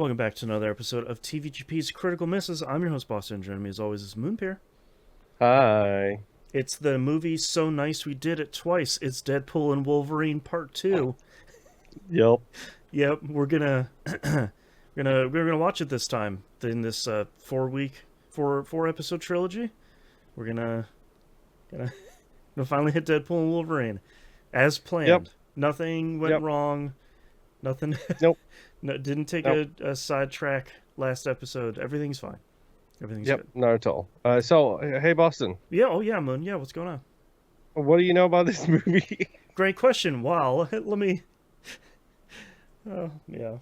Welcome back to another episode of TVGP's Critical Misses. I'm your host, Boston. Joining me as always is Moonpear. Hi. It's the movie So Nice We Did It Twice. It's Deadpool and Wolverine Part 2. Yep. Yep, we're gonna we're gonna watch it this time in this four episode trilogy. We're gonna finally hit Deadpool and Wolverine as planned. Yep. Nothing went Yep. wrong. Nothing. Nope. No, didn't take Nope. a sidetrack last episode. Everything's fine. Everything's Yep. good. Not at all. Hey, Boston. Yeah. Oh, yeah, Moon. Yeah. What's going on? What do you know about this movie? Great question. Wow. Let me. Oh, yeah.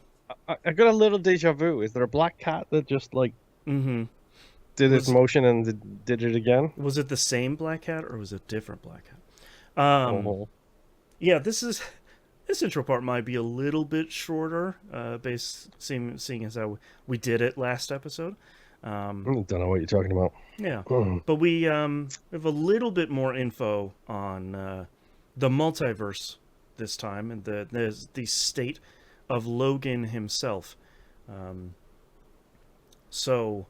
I got a little deja vu. Is there a black cat that just Mm-hmm. did its Was motion and did it again? was it the same black cat or was it a different black cat? Oh. Yeah. This intro part might be a little bit shorter, seeing as how we did it last episode. Don't know what you're talking about. Yeah. But we have a little bit more info on the multiverse this time and the state of Logan himself. So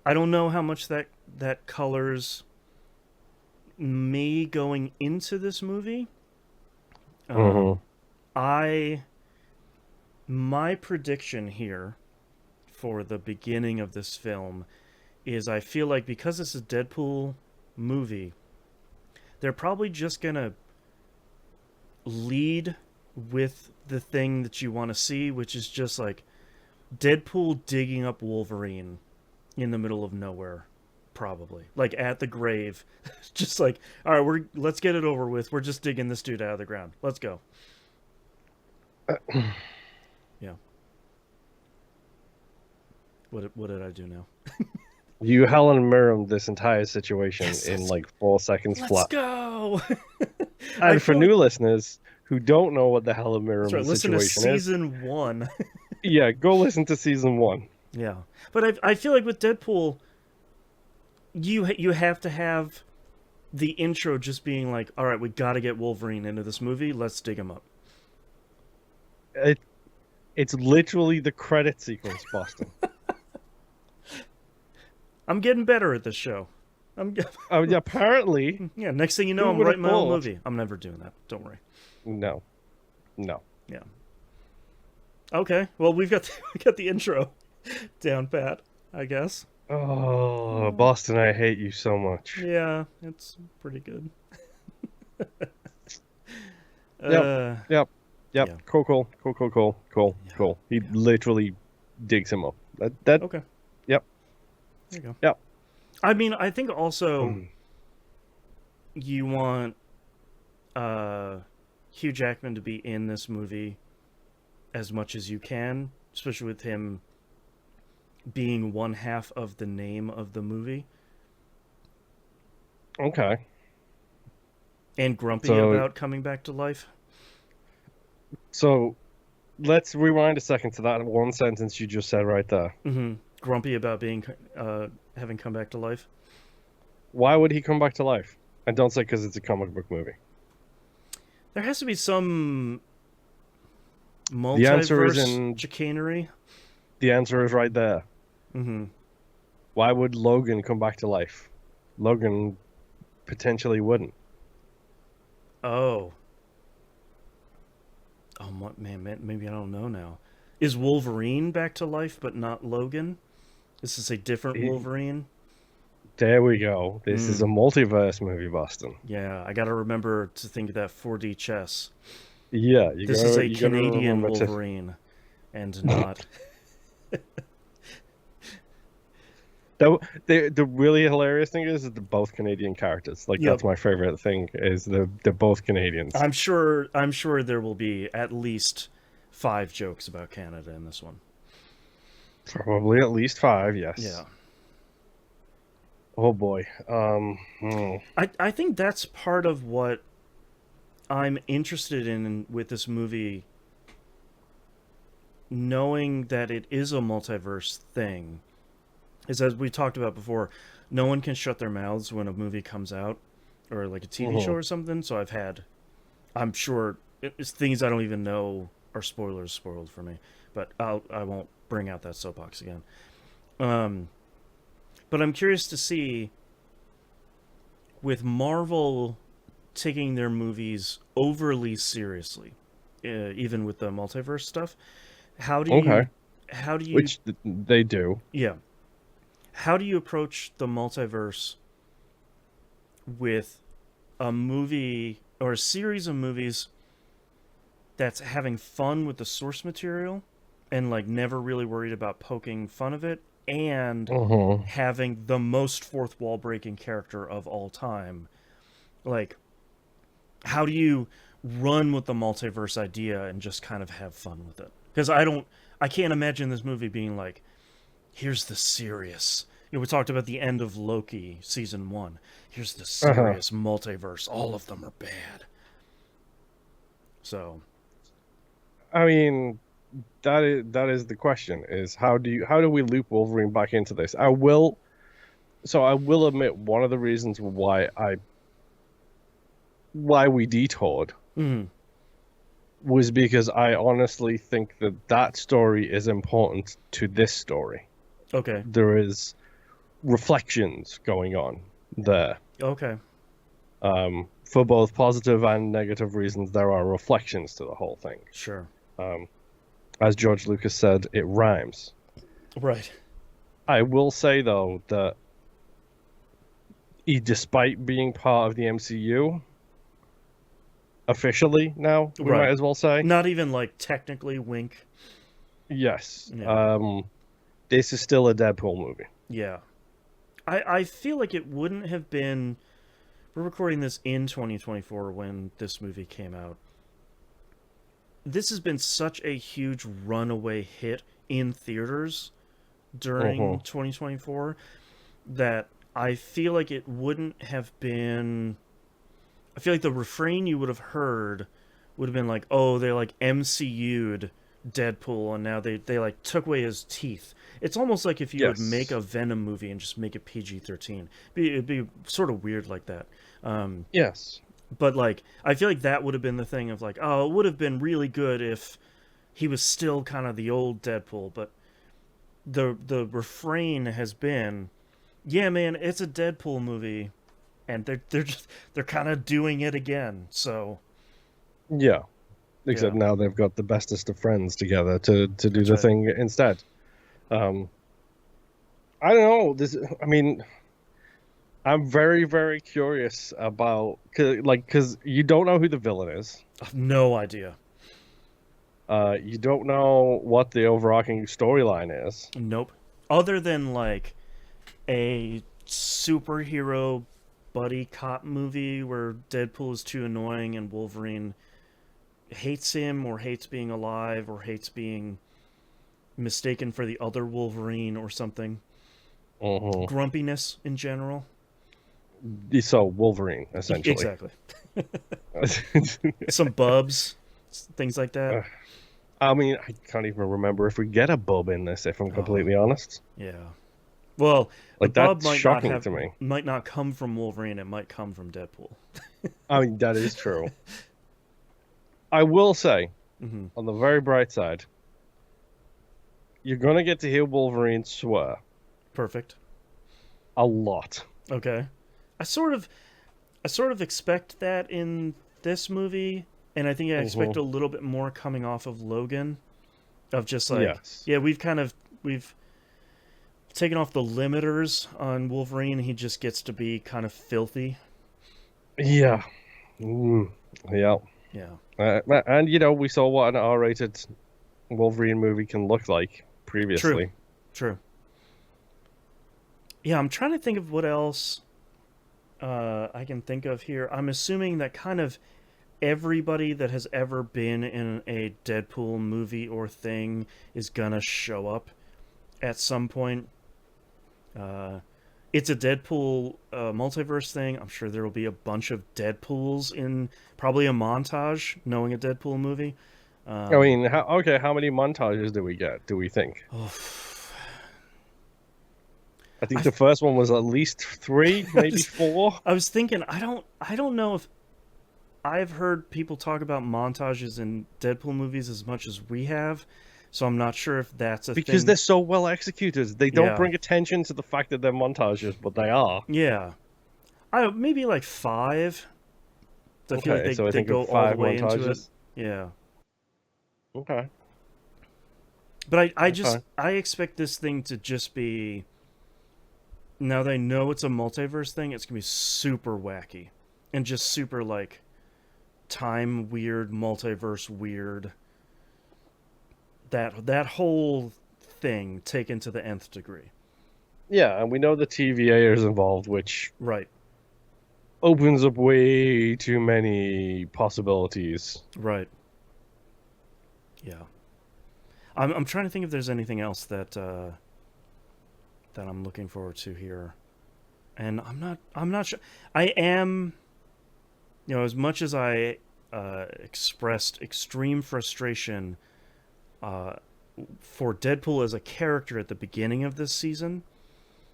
I don't know how much that colors me going into this movie. My prediction here for the beginning of this film is I feel like because it's a Deadpool movie, they're probably just gonna lead with the thing that you want to see, which is just like Deadpool digging up Wolverine in the middle of nowhere, probably like at the grave. Just like, all right, let's get it over with. We're just digging this dude out of the ground. Let's go. Yeah. What did I do now? You Helen Mirren this entire situation Yes, in like 4 seconds Let's flat. go. And for new listeners who don't know what the Helen Mirren That's right. Listen to situation is, season 1. yeah, go listen to season 1. Yeah, but I feel like with Deadpool, you have to have the intro just being like, all right, we got to get Wolverine into this movie. Let's dig him up. It's literally the credit sequence, Boston. I'm getting better at this show. Apparently. Yeah. Next thing you know, Who I'm would've writing my own thought? movie. I'm never doing that. Don't worry. No. Yeah. Okay. Well, we got the intro down pat, I guess. Oh, Boston, I hate you so much. Yeah, it's pretty good. Yep. Yeah. Cool. Yeah. He Yeah. literally digs him up. That. Okay. Yep. There you go. Yep. I mean, I think also you want Hugh Jackman to be in this movie as much as you can, especially with him being one half of the name of the movie. Okay. And grumpy So- about coming back to life. So, let's rewind a second to that one sentence you just said right there. Mm-hmm. Grumpy about being having come back to life. Why would he come back to life? And don't say because it's a comic book movie. There has to be some The answer is multiverse chicanery. The answer is right there. Mm-hmm. Why would Logan come back to life? Logan potentially wouldn't. Oh, man, maybe I don't know now. Is Wolverine back to life, but not Logan? This is a different Wolverine. There we go. This is a multiverse movie, Boston. Yeah, I gotta remember to think of that 4D chess. Yeah, This is a Canadian Wolverine, and not. The really hilarious thing is that they're both Canadian characters. Like Yep. that's my favorite thing is they're both Canadians. I'm sure there will be at least 5 jokes about Canada in this one. Probably at least 5, yes. Yeah. Oh boy. I think that's part of what I'm interested in with this movie, knowing that it is a multiverse thing, is as we talked about before, no one can shut their mouths when a movie comes out or like a TV show or something. So I'm sure it's things I don't even know are spoilers spoiled for me. But I won't bring out that soapbox again. But I'm curious to see, with Marvel taking their movies overly seriously, even with the multiverse stuff, how do you Okay. how do you Which they do. yeah, how do you approach the multiverse with a movie or a series of movies that's having fun with the source material and like never really worried about poking fun of it, and Mm-hmm. having the most fourth wall breaking character of all time? Like, how do you run with the multiverse idea and just kind of have fun with it? Because I can't imagine this movie being like, here's the serious. We talked about the end of Loki season 1. Here's the Uh-huh. serious multiverse. All of them are bad. So, I mean, that is the question: is how do we loop Wolverine back into this? I will admit one of the reasons why we detoured mm, was because I honestly think that story is important to this story. okay, There is reflections going on there. okay, For both positive and negative reasons, there are reflections to the whole thing. sure, Um, as George Lucas said, it rhymes. right, I will say though that despite being part of the MCU officially now, we might right. as well say, Not even like technically wink. yes, Yeah, this is still a Deadpool movie. yeah. I feel like it wouldn't have been. We're recording this in 2024 when this movie came out. This has been such a huge runaway hit in theaters during Uh-huh. 2024 that I feel like it wouldn't have been. I feel like the refrain you would have heard would have been like, "Oh, they like MCU'd Deadpool, and now they like took away his teeth." It's almost like if you would make Yes, a Venom movie and just make it PG-13. It'd be sort of weird like that. Um, yes, but like, I feel like that would have been the thing of like, oh, it would have been really good if he was still kind of the old Deadpool. But the refrain has been, yeah, man, it's a Deadpool movie, and they're kind of doing it again. So yeah. yeah, Except now they've got the bestest of friends together to do that's the right. thing instead. Um, I don't know. I mean, I'm very, very curious about because you don't know who the villain is. I have no idea. You don't know what the overarching storyline is. Nope. Other than like a superhero buddy cop movie where Deadpool is too annoying and Wolverine hates him or hates being alive or hates being mistaken for the other Wolverine or something. Hmm. Grumpiness in general. So Wolverine, essentially. Exactly. Some bubs, things like that. I mean, I can't even remember if we get a bub in this, if I'm Oh, completely honest. yeah. Well, the Like, bub that's shocking to me. might not come from Wolverine. It might come from Deadpool. I mean, that is true. I will say, Hmm. on the very bright side, you're gonna get to hear Wolverine swear Perfect. a lot. Okay. I sort of I sort of expect that in this movie, and I think I expect Hmm. a little bit more coming off of Logan, of just like, Yes. yeah, we've taken off the limiters on Wolverine. He just gets to be kind of filthy. Yeah. Mm. Yeah. Yeah. And we saw what an R-rated Wolverine movie can look like True. previously. True. Yeah, I'm trying to think of what else I can think of here. I'm assuming that kind of everybody that has ever been in a Deadpool movie or thing is gonna show up at some point. Uh, it's a Deadpool multiverse thing. I'm sure there will be a bunch of Deadpools in probably a montage, knowing a Deadpool movie. I Um, mean, how many montages do we get, do we think? oh, I think I the first one was at least three, I maybe was, four. I was thinking I don't know if I've heard people talk about montages in Deadpool movies as much as we have, so I'm not sure if that's a Because thing. they're so well executed. They don't Yeah, bring attention to the fact that they're montages, but they are. yeah. I maybe like five. I feel like Okay, so I they think of go all the 5 way into it. montages. Yeah, Okay, but okay. I expect this thing to just be. Now they know it's a multiverse thing. It's gonna be super wacky, and just super like time weird, multiverse weird. That whole thing taken to the nth degree. Yeah, and we know the TVA is involved, which Right, opens up way too many possibilities. right. Yeah. I'm trying to think if there's anything else that I'm looking forward to here. And I'm not sure. I am, as much as I expressed extreme frustration uh, for Deadpool as a character at the beginning of this season,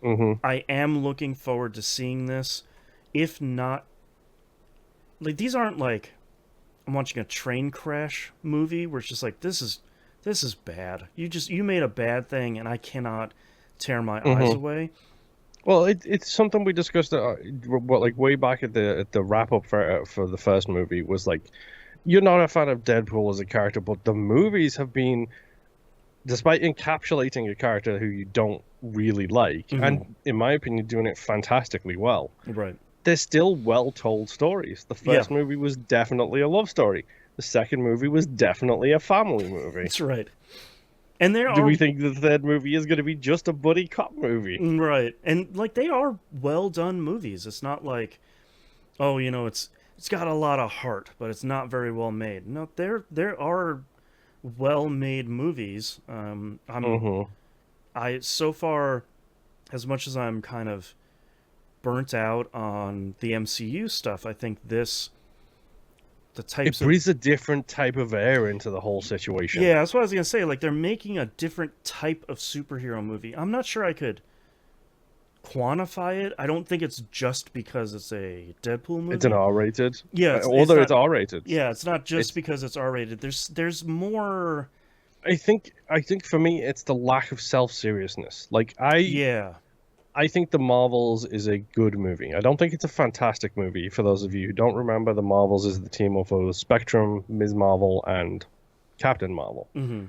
Hmm. I am looking forward to seeing this. If not, like these aren't like I'm watching a train crash movie where it's just like this is bad. You made a bad thing and I cannot tear my eyes Hmm. away. Well, it's something we discussed, what, like way back at the wrap up for the first movie was like, you're not a fan of Deadpool as a character, but the movies have been, despite encapsulating a character who you don't really like, Hmm. and in my opinion, doing it fantastically well. Right. They're still well told stories. The Yeah, first movie was definitely a love story. The second movie was definitely a family movie. that's right. And there Do are we think the third movie is going to be just a buddy cop movie? right. And like they are well done movies. It's not like, oh, it's got a lot of heart, but it's not very well made. No, there are well made movies. Hmm. I so far, as much as I'm kind of burnt out on the MCU stuff, I think the It types of breathes a different type of air into the whole situation. yeah, that's what I was gonna say. Like they're making a different type of superhero movie. I'm not sure I could quantify it. I don't think it's just because it's a Deadpool It's an movie. R-rated, Yeah, it's although it's not. R-rated. Yeah, it's not just It's because it's R-rated. There's more. I think for me it's the lack of self-seriousness. Like Yeah. I think The Marvels is a good movie. I don't think it's a fantastic movie. For those of you who don't remember, The Marvels is the team of Spectrum, Ms. Marvel, and Captain Marvel. Mm-hmm.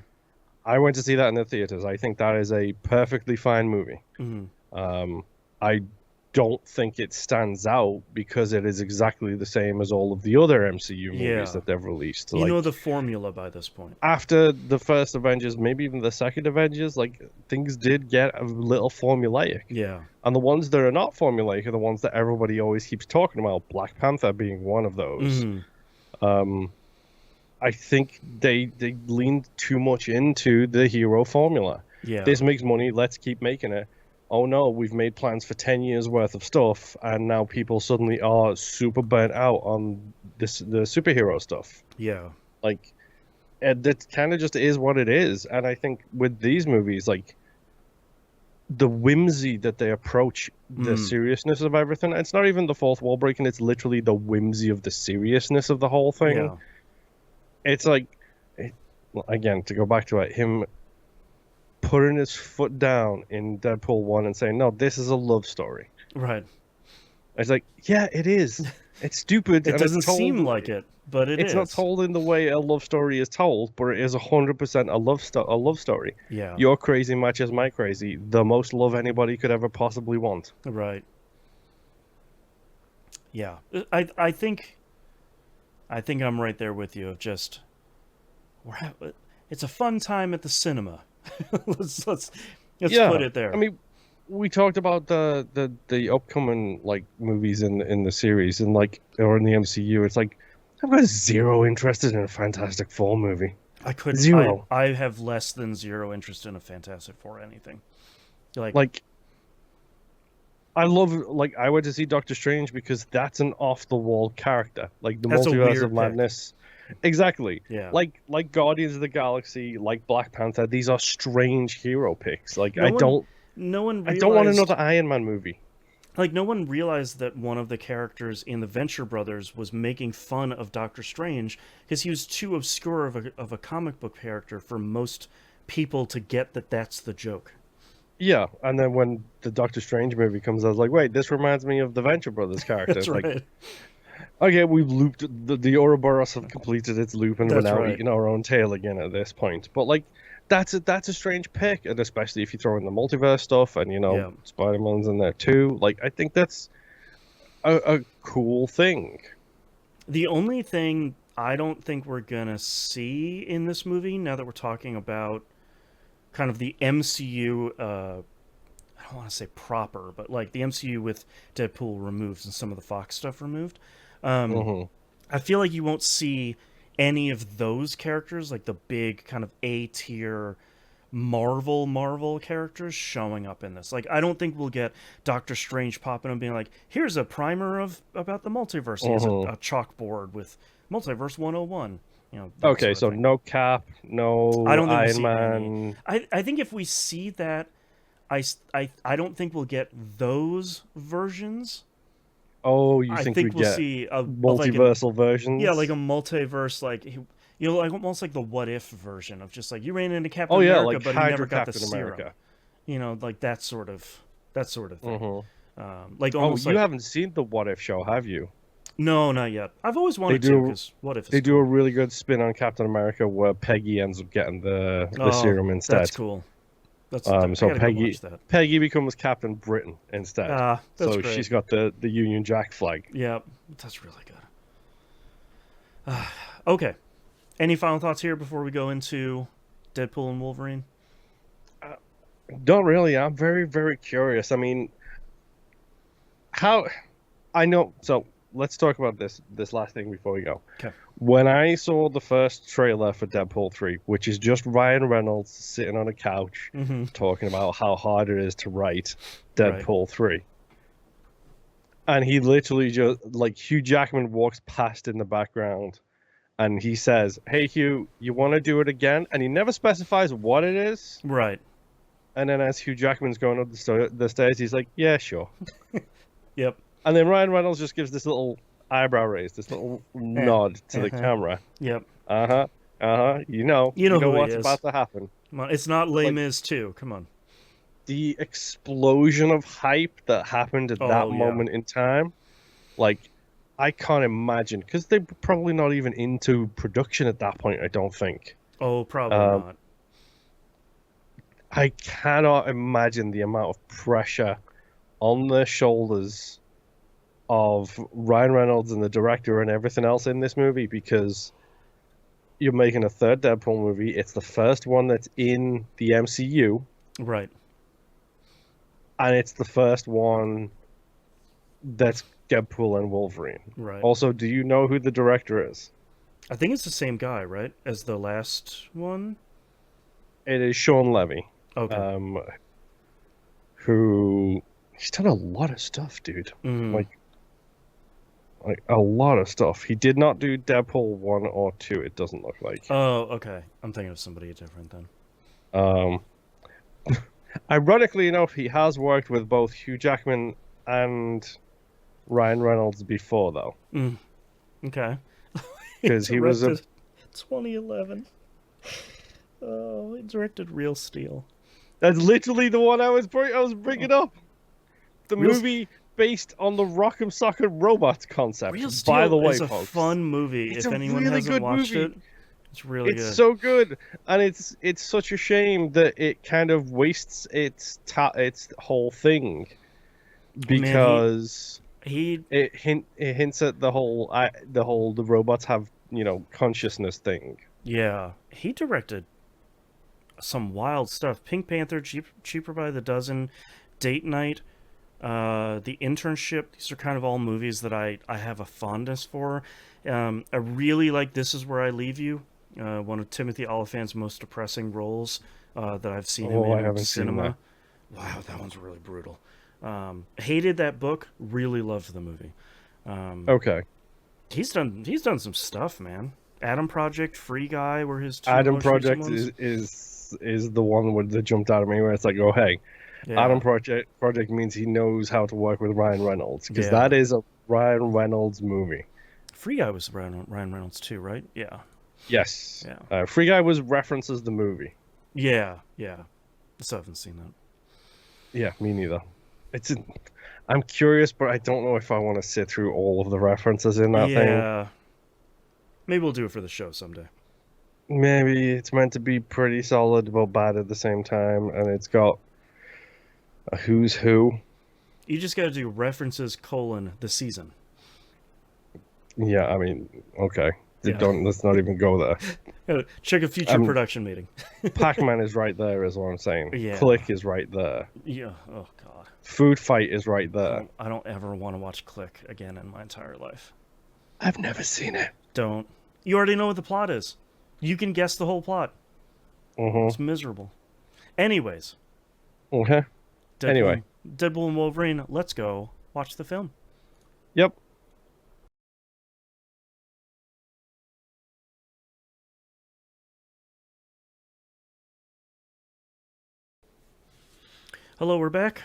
I went to see that in the theaters. I think that is a perfectly fine movie. Mm-hmm. I don't think it stands out because it is exactly the same as all of the other MCU movies Yeah. that they've released. You know Like the formula by this point. after the first Avengers, maybe even the second Avengers, like things did get a little formulaic. Yeah. And the ones that are not formulaic are the ones that everybody always keeps talking about, Black Panther being one of those. Mm-hmm. Um, I think they leaned too much into the hero formula. Yeah. This makes money, let's keep making it. Oh no, we've made plans for 10 years worth of stuff, and now people suddenly are super burnt out on the superhero stuff. Yeah. Like, and that kind of just is what it is. And I think with these movies, like, the whimsy that they approach the Mm. seriousness of everything, it's not even the fourth wall breaking, it's literally the whimsy of the seriousness of the whole thing. Yeah. It's like, it, again, to go back to it, him putting his foot down in Deadpool 1 and saying, no, this is a love story. Right. It's like, yeah, it is. It's stupid It and doesn't it's told. seem like it, but it It's not is. told in the way a love story is told, but it is 100% a love story. Yeah. Your crazy matches my crazy. The most love anybody could ever possibly want. Right. Yeah. I think I'm right there with you. Of just it's a fun time at the cinema. Let's Yeah, put it I there. mean, we talked about the upcoming like movies in the series and like or in the MCU. It's like I've got zero interest in a Fantastic Four movie. I couldn't. Zero. I have less than zero interest in a Fantastic Four anything. Like Like I love like I went to see Doctor Strange because that's an off the wall character. Like the that's a multiverse weird of pick. madness. Exactly. Yeah. Like Guardians of the Galaxy, like Black Panther, these are strange hero picks. Like No one. No one I don't want realized. another Iron Man movie. like no one realized that one of the characters in the Venture Brothers was making fun of Doctor Strange because he was too obscure of a comic book character for most people to get that that's the joke. Yeah, and then when the Doctor Strange movie comes, I was like, wait, this reminds me of the Venture Brothers character. That's Like, right. okay, we've looped the Ouroboros have completed its loop, and we're That's now right. eating our own tail again at this point. But like, that's a strange pick, and especially if you throw in the multiverse stuff, and Yeah. Spider-Man's in there too. Like, I think that's a cool thing. The only thing I don't think we're gonna see in this movie, now that we're talking about kind of the MCU, I don't want to say proper, but like the MCU with Deadpool removed and some of the Fox stuff removed. Um, Hmm. I feel like you won't see any of those characters, like the big kind of A tier Marvel characters, showing up in this. Like, I don't think we'll get Doctor Strange popping and being like, "Here's a primer of about the multiverse." He has Hmm. a chalkboard with Multiverse 101. That Okay, sort of so thing. no Cap, I no don't think we'll Iron see any. Man. I think if we see that, I don't think we'll get those versions. Oh, you I think we think we'll get see like an multiversal like a versions? multiverse, like like almost like the What If version of just like you ran into Oh Captain yeah, America, like but he never Hydra got the Captain serum. America. Like that sort of thing. Hmm. Like Oh, almost you like haven't seen the What If show, have you? no, not yet. I've always They wanted to do because What If is they do a cool. really good spin on Captain America where Peggy ends up getting the Oh, serum that's instead. cool. I So gotta go watch that. Peggy becomes Captain Britain instead. Ah, that's So great. she's got the Union Jack flag. Yeah, that's really good. Okay. Any final thoughts here before we go into Deadpool and Wolverine? Uh, don't really. I'm very, very curious. I mean, how I know. So let's talk about this last thing before we go. Okay. When I saw the first trailer for Deadpool 3, which is just Ryan Reynolds sitting on a couch Mm-hmm. talking about how hard it is to write Right. Deadpool 3. And he literally just, like, Hugh Jackman walks past in the background and he says, "Hey, Hugh, you want to do it again?" And he never specifies what it is. Right. And then as Hugh Jackman's going up the stairs, he's like, "Yeah, sure." Yep. And then Ryan Reynolds just gives this little eyebrow raise, this little nod to the Uh-huh. camera. Yep. Uh-huh. Uh-huh. You know who he What's is. about to happen. Come on. It's not Les Like Mis 2. Come on. the explosion of hype that happened at that Oh, yeah. moment in time, like I can't imagine because they're probably not even into production at that point, I don't think. Oh, probably Um, not. I cannot imagine the amount of pressure on the shoulders of Ryan Reynolds and the director and everything else in this movie because you're making a third Deadpool movie. It's the first one that's in the MCU, Right. and it's the first one that's Deadpool and Wolverine. Right. Also, do you know who the director is? I think it's the same guy, right? As the last one? It is Sean Levy, Okay. who he's done a lot of stuff, dude. Mm. Like a lot of stuff. He did not do Deadpool 1 or 2, it doesn't look like. Oh, okay. I'm thinking of somebody different then. Um, ironically enough, he has worked with both Hugh Jackman and Ryan Reynolds before, though, Mm. Okay. because he was a. Directed 2011. Oh, he directed Real Steel. That's literally the one I was bringing up. The Real- movie based on the Rock'em Sock'em Robots concept. Real Steel By the way, is a folks, fun movie. it's If a anyone really hasn't good watched movie. it, it's really It's good. so good, and it's such a shame that it kind of wastes its whole thing because He it hints at the the robots have consciousness thing. Yeah, he directed some wild stuff. Pink Panther, Cheaper by the Dozen, Date Night, The Internship. These are kind of all movies that I have a fondness for. I really like This Is Where I Leave You, one of Timothy Olyphant's most depressing roles that I've seen him Oh, I in haven't seen cinema. Wow, that one's really brutal. Hated that book. Really loved the movie. Okay, He's done some stuff, man. Adam Project, Free Guy were his two Adam most recent Project ones. is the one that jumped out at me where it's like, oh hey, Yeah. Adam Project means he knows how to work with Ryan Reynolds because Yeah. that is a Ryan Reynolds movie. Free Guy was Ryan Reynolds too, right? Yeah. Yes. Yeah. Free Guy was references the movie. Yeah. Yeah. Still haven't seen that. Yeah, me neither. It's a, I'm curious, but I don't know if I want to sit through all of the references in that thing. Yeah. Maybe we'll do it for the show someday. Maybe it's meant to be pretty solid but bad at the same time, and it's got a who's who. You just got to do references colon the season. Yeah, I mean, okay. Yeah. Don't let's not even go there. Check a future production meeting. Pac-Man is right there, is what I'm saying. Yeah. Click is right there. Yeah. Oh God. Food Fight is right there. I don't ever want to watch Click again in my entire life. I've never seen it. Don't. You already know what the plot is. You can guess the whole plot. It's miserable. Anyways. Okay. Anyway. Deadpool and Wolverine, let's go watch the film. Yep. Hello, we're back.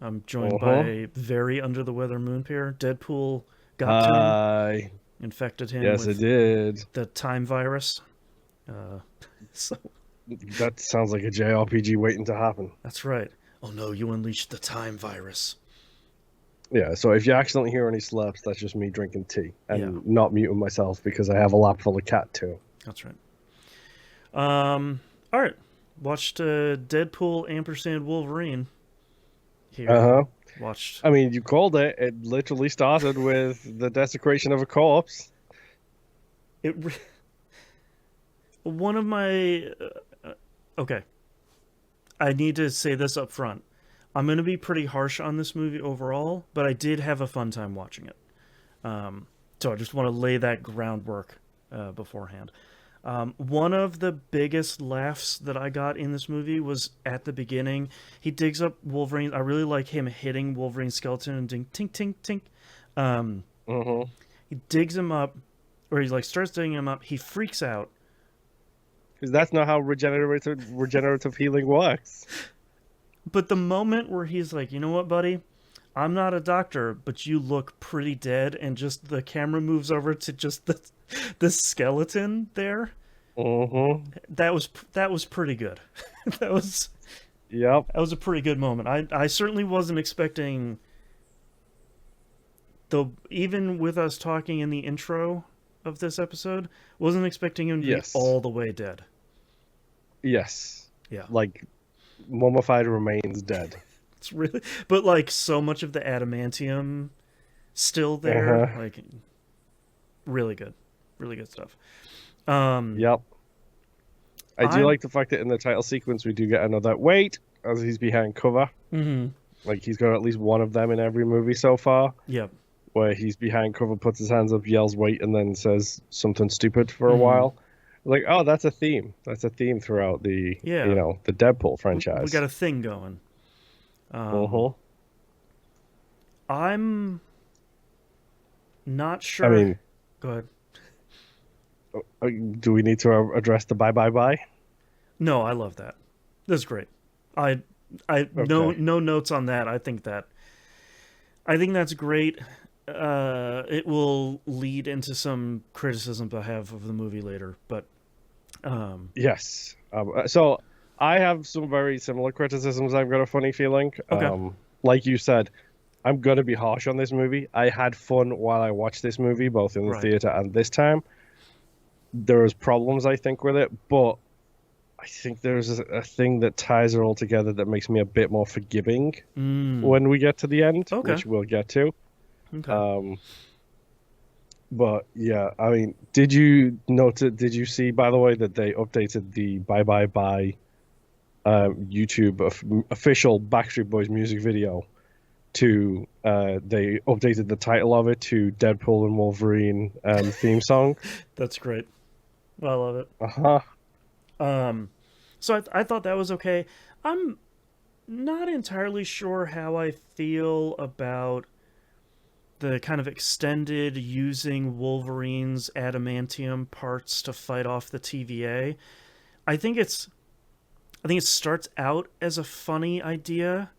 I'm joined by very under the weather Moonpair. Deadpool got to him, infected him Yes, with it did. the time virus. So That sounds like a JRPG waiting to happen. that's right. Oh no, you unleashed the time virus. Yeah, so if you accidentally hear any slurps, that's just me drinking tea and not muting myself because I have a lap full of cat too. That's right. All right. Watched Deadpool ampersand Wolverine. Here. Watched. I mean, you called it. It literally started with the desecration of a corpse. One of my. Okay. I need to say this up front. I'm going to be pretty harsh on this movie overall, but I did have a fun time watching it. So I just want to lay that groundwork beforehand. One of the biggest laughs that I got in this movie was at the beginning. He digs up Wolverine. I really like him hitting Wolverine's skeleton and ding, tink, tink, tink. He digs him up, or he like starts digging him up. He freaks out. Because that's not how regenerative healing works. But the moment where he's like, you know what, buddy? I'm not a doctor, but you look pretty dead, and just the camera moves over to just the skeleton there. That was pretty good. That was a pretty good moment. I certainly wasn't expecting, though, even with us talking in the intro of this episode, wasn't expecting him to be all the way dead. Yes. Yeah. Like mummified remains dead. It's really, but like so much of the adamantium still there. Like really good stuff. Yep. I do like the fact that in the title sequence we do get another wait as he's behind cover. Like he's got at least one of them in every movie so far. Yep. Where he's behind cover, puts his hands up, yells wait, and then says something stupid for a while. Like, oh, that's a theme. That's a theme throughout the the Deadpool franchise. We got a thing going. I'm not sure. I mean, go ahead. Do we need to address the bye bye bye? No, I love that. That's great. No notes on that. I think that's great. It will lead into some criticisms I have of the movie later, but yes. So I have some very similar criticisms. I've got a funny feeling. Okay. Like you said, I'm gonna be harsh on this movie. I had fun while I watched this movie, both in the theater and this time. There was problems, I think, with it, but I think there's a thing that ties it all together that makes me a bit more forgiving when we get to the end, which we'll get to. Okay. But yeah, I mean, did you see, by the way, that they updated the Bye Bye Bye YouTube official Backstreet Boys music video to they updated the title of it to Deadpool and Wolverine theme song? That's great. I love it. So I thought that was okay. I'm not entirely sure how I feel about the kind of extended using Wolverine's adamantium parts to fight off the TVA. I think it's I think it starts out as a funny idea,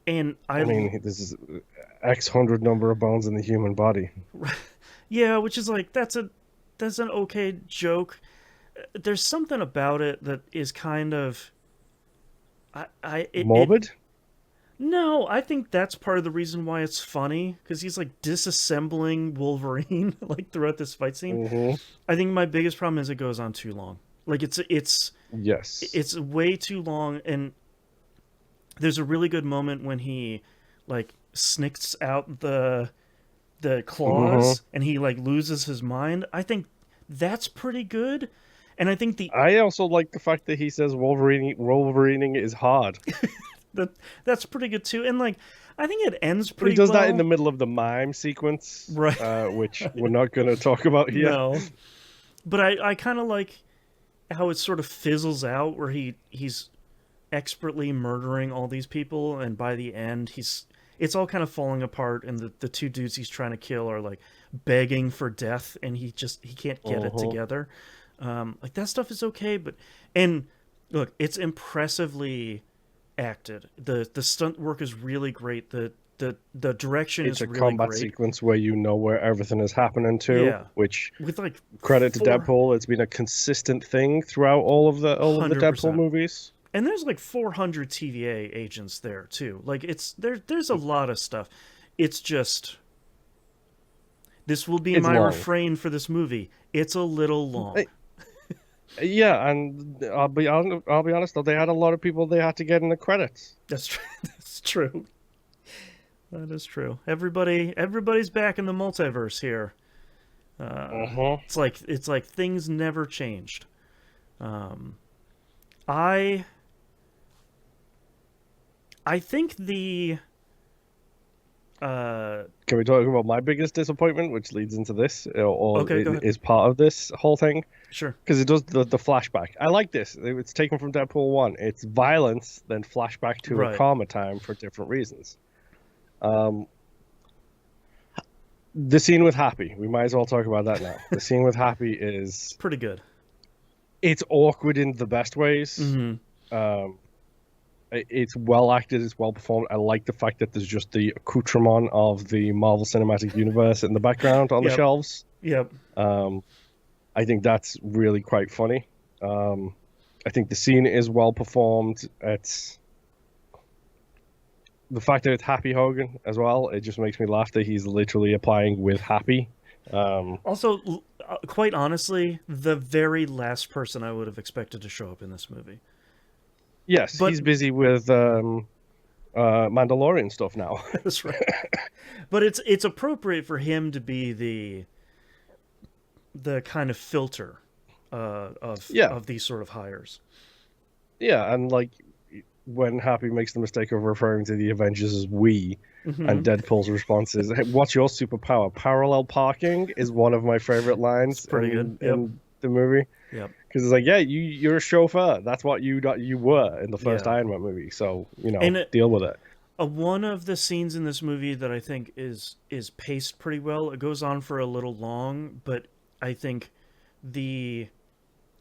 and I mean, this is X hundred number of bones in the human body. yeah, which is like that's an okay joke. There's something about it that is kind of Morbid? no, I think that's part of the reason why it's funny, because he's like disassembling Wolverine like throughout this fight scene. Mm-hmm. I think my biggest problem is it goes on too long. Like Yes. it's way too long, and there's a really good moment when he like snicks out the claws and he like loses his mind. I think that's pretty good. And I think I also like the fact that he says Wolverining is hard. that's pretty good too. And like I think it ends pretty He does well. that in the middle of the mime sequence, right? Which we're not going to talk about here. No, but I kind of like how it sort of fizzles out, where he's expertly murdering all these people, and by the end it's all kind of falling apart, and the two dudes he's trying to kill are like begging for death, and he can't get it together. Like that stuff is okay, and look, it's impressively acted. The stunt work is really great. The direction is really great. It's a combat sequence where you know where everything is happening to. Yeah. Which, with like credit to Deadpool, it's been a consistent thing throughout all of the 100%. Deadpool movies. And there's like 400 TVA agents there too. Like there's a lot of stuff. It's just this will be my refrain for this movie. It's a little long. Yeah, and I'll be honest though, they had a lot of people they had to get in the credits. That's true. That's true. That is true. Everybody's back in the multiverse here. It's like things never changed. I think the can we talk about my biggest disappointment, which leads into this, or okay, is part of this whole thing? Sure. Because it does the flashback. I like this. It's taken from Deadpool 1. It's violence, then flashback to a calmer time for different reasons. The scene with Happy. We might as well talk about that now. The scene with Happy is pretty good. It's awkward in the best ways. Mm-hmm. It's well acted. It's well performed. I like the fact that there's just the accoutrement of the Marvel Cinematic Universe in the background on the shelves. Yep. I think that's really quite funny. I think the scene is well performed. It's the fact that it's Happy Hogan as well. It just makes me laugh that he's literally applying with Happy. Also, quite honestly, the very last person I would have expected to show up in this movie. Yes, but he's busy with Mandalorian stuff now. That's right. But it's appropriate for him to be the kind of filter of these sort of hires. Yeah, and like when Happy makes the mistake of referring to the Avengers as we, and Deadpool's response is, hey, "What's your superpower?" Parallel parking is one of my favorite lines in the movie. Yep. Because it's like, yeah, you're a chauffeur. That's what you were in the first Iron Man movie. So deal with it. One of the scenes in this movie that I think is paced pretty well. It goes on for a little long, but I think the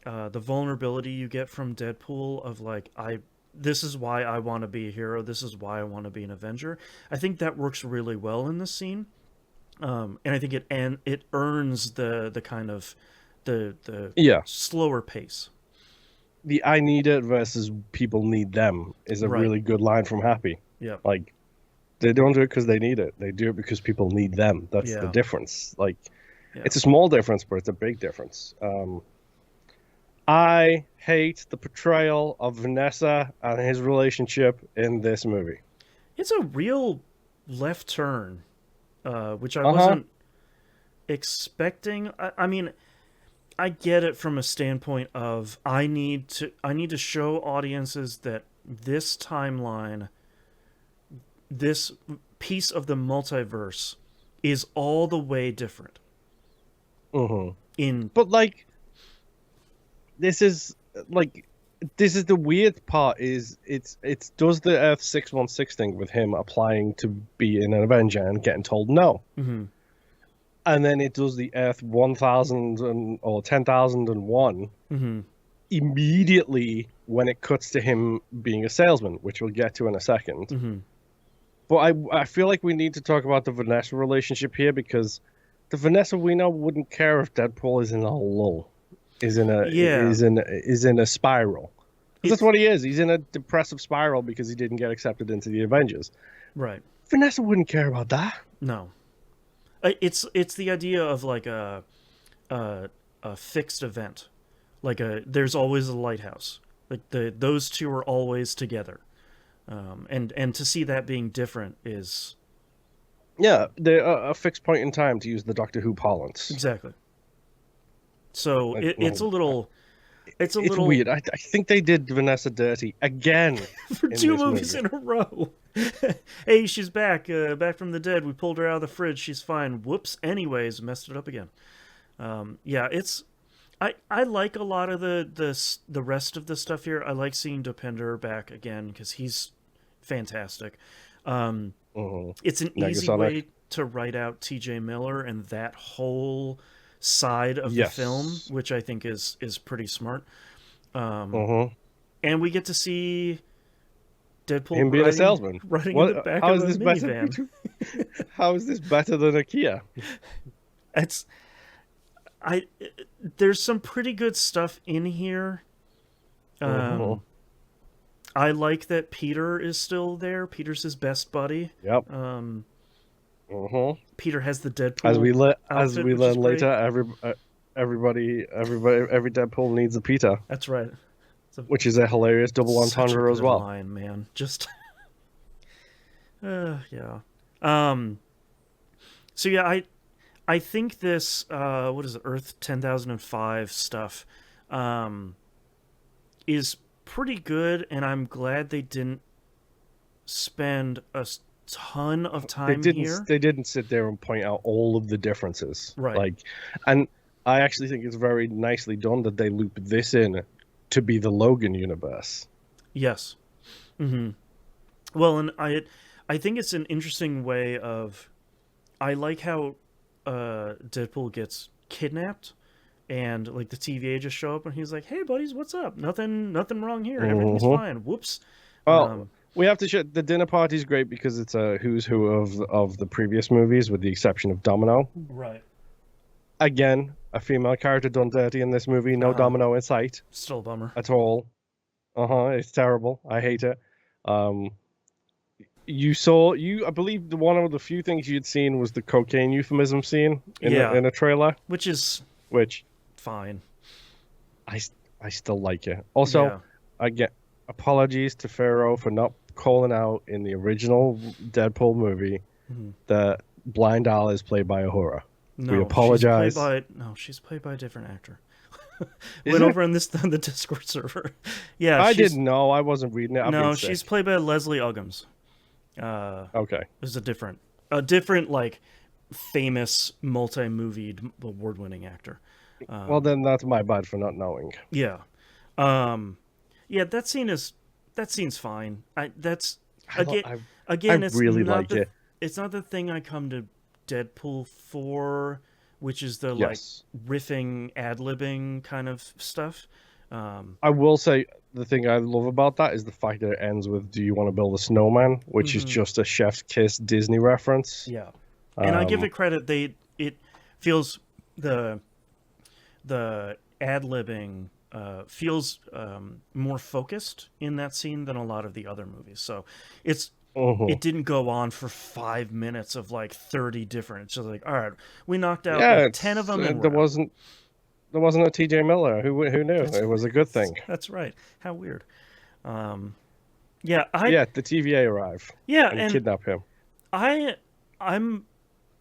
vulnerability you get from Deadpool of like, this is why I want to be a hero. This is why I want to be an Avenger. I think that works really well in this scene, and I think it earns the kind of the slower pace. The I need it versus people need them is a really good line from Happy. Yeah, like they don't do it because they need it. They do it because people need them. That's the difference. Like it's a small difference, but it's a big difference. I hate the portrayal of Vanessa and his relationship in this movie. It's a real left turn, which I wasn't expecting. I mean, I get it from a standpoint of I need to show audiences that this timeline, this piece of the multiverse, is all the way different. But like, this is the weird part is it does the Earth 616 thing with him applying to be an Avenger and getting told no. And then it does the Earth 1000 or 10,001. immediately when it cuts to him being a salesman, which we'll get to in a second. Mm-hmm. But I feel like we need to talk about the Vanessa relationship here, because the Vanessa we know wouldn't care if Deadpool is in a lull, is in a Yeah. is in a spiral. Because that's It's what he is. He's in a depressive spiral because he didn't get accepted into the Avengers. right. Vanessa wouldn't care about that. No. It's the idea of like a fixed event. Like there's always a lighthouse. Like those two are always together. And to see that being different is Yeah, they're a fixed point in time, to use the Doctor Who parlance. exactly. So Like, it's a little it's a it's little weird. I think they did Vanessa dirty again for in two this movies movie. in a row. Hey, she's back, back from the dead. We pulled her out of the fridge. She's fine. Whoops. Anyways, messed it up again. Yeah, it's I like a lot of the rest of the stuff here. I like seeing Depender back again because he's fantastic. It's an easy Negasonic. way to write out T.J. Miller and that whole side of the Yes. film, which I think is pretty smart. Uh-huh. And we get to see Deadpool Him being a salesman. riding in the back How of is a this better? minivan. How is this better than a Kia? It's there's some pretty good stuff in here. Uh-huh. I like that Peter is still there. Peter's his best buddy. Yep. Peter has the Deadpool As we outfit, which is learn great. later, everybody, every Deadpool needs a Peter, That's right. It's which is a hilarious double such a entendre as good well. line, man. Just yeah. So yeah, I think this what is it, Earth 10,005 stuff is pretty good, and I'm glad they didn't spend a ton of time here. They didn't sit there and point out all of the differences. Right. Like, and I actually think it's very nicely done that they loop this in to be the Logan universe. Yes. Mm-hmm. Well, and I think it's an interesting way of. I like how Deadpool gets kidnapped, and like the TVA just show up, and he's like, "Hey, buddies, what's up? Nothing wrong here. Everything's fine. Whoops." Well, we have to show the dinner party's great because it's a who's who of the previous movies, with the exception of Domino. Right. Again, a female character done dirty in this movie. No Domino in sight. Still a bummer. At all. It's terrible. I hate it. I believe one of the few things you'd seen was the cocaine euphemism scene in a trailer, which is fine. I still like it. Also, again, apologies to Pharaoh for not calling out in the original Deadpool movie that Blind Al is played by Uhura. No, we apologize. She's played by a different actor. Went over on the Discord server. Yeah, I didn't know. I wasn't reading it. No, she's played by Leslie Uggams. Okay. There's a different like famous multi-movie award-winning actor. Well, then that's my bad for not knowing. Yeah. Yeah, that scene's fine. It's really like it. It's not the thing I come to Deadpool for, which is the like riffing, ad-libbing kind of stuff. I will say the thing I love about that is the fact that it ends with "Do you want to build a snowman?" which is just a Chef's Kiss Disney reference. Yeah, and I give it credit. It feels the ad-libbing feels more focused in that scene than a lot of the other movies. So it didn't go on for 5 minutes of like 30 different. It's just like, all right, we knocked out like 10 of them. And there wasn't a T.J. Miller. Who knew? It was a good thing. That's right. How weird. The TVA arrive. Yeah, and kidnap him.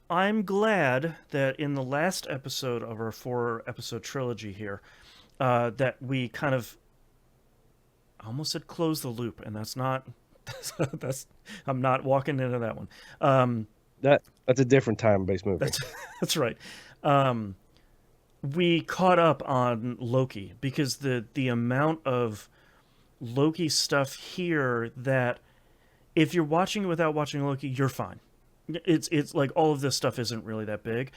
I'm glad that in the last episode of our 4-episode trilogy here, that we kind of I almost said close the loop, and that's not. I'm not walking into that one. That's a different time-based movie. That's right. We caught up on Loki because the amount of Loki stuff here that if you're watching it without watching Loki, you're fine. It's like all of this stuff isn't really that big,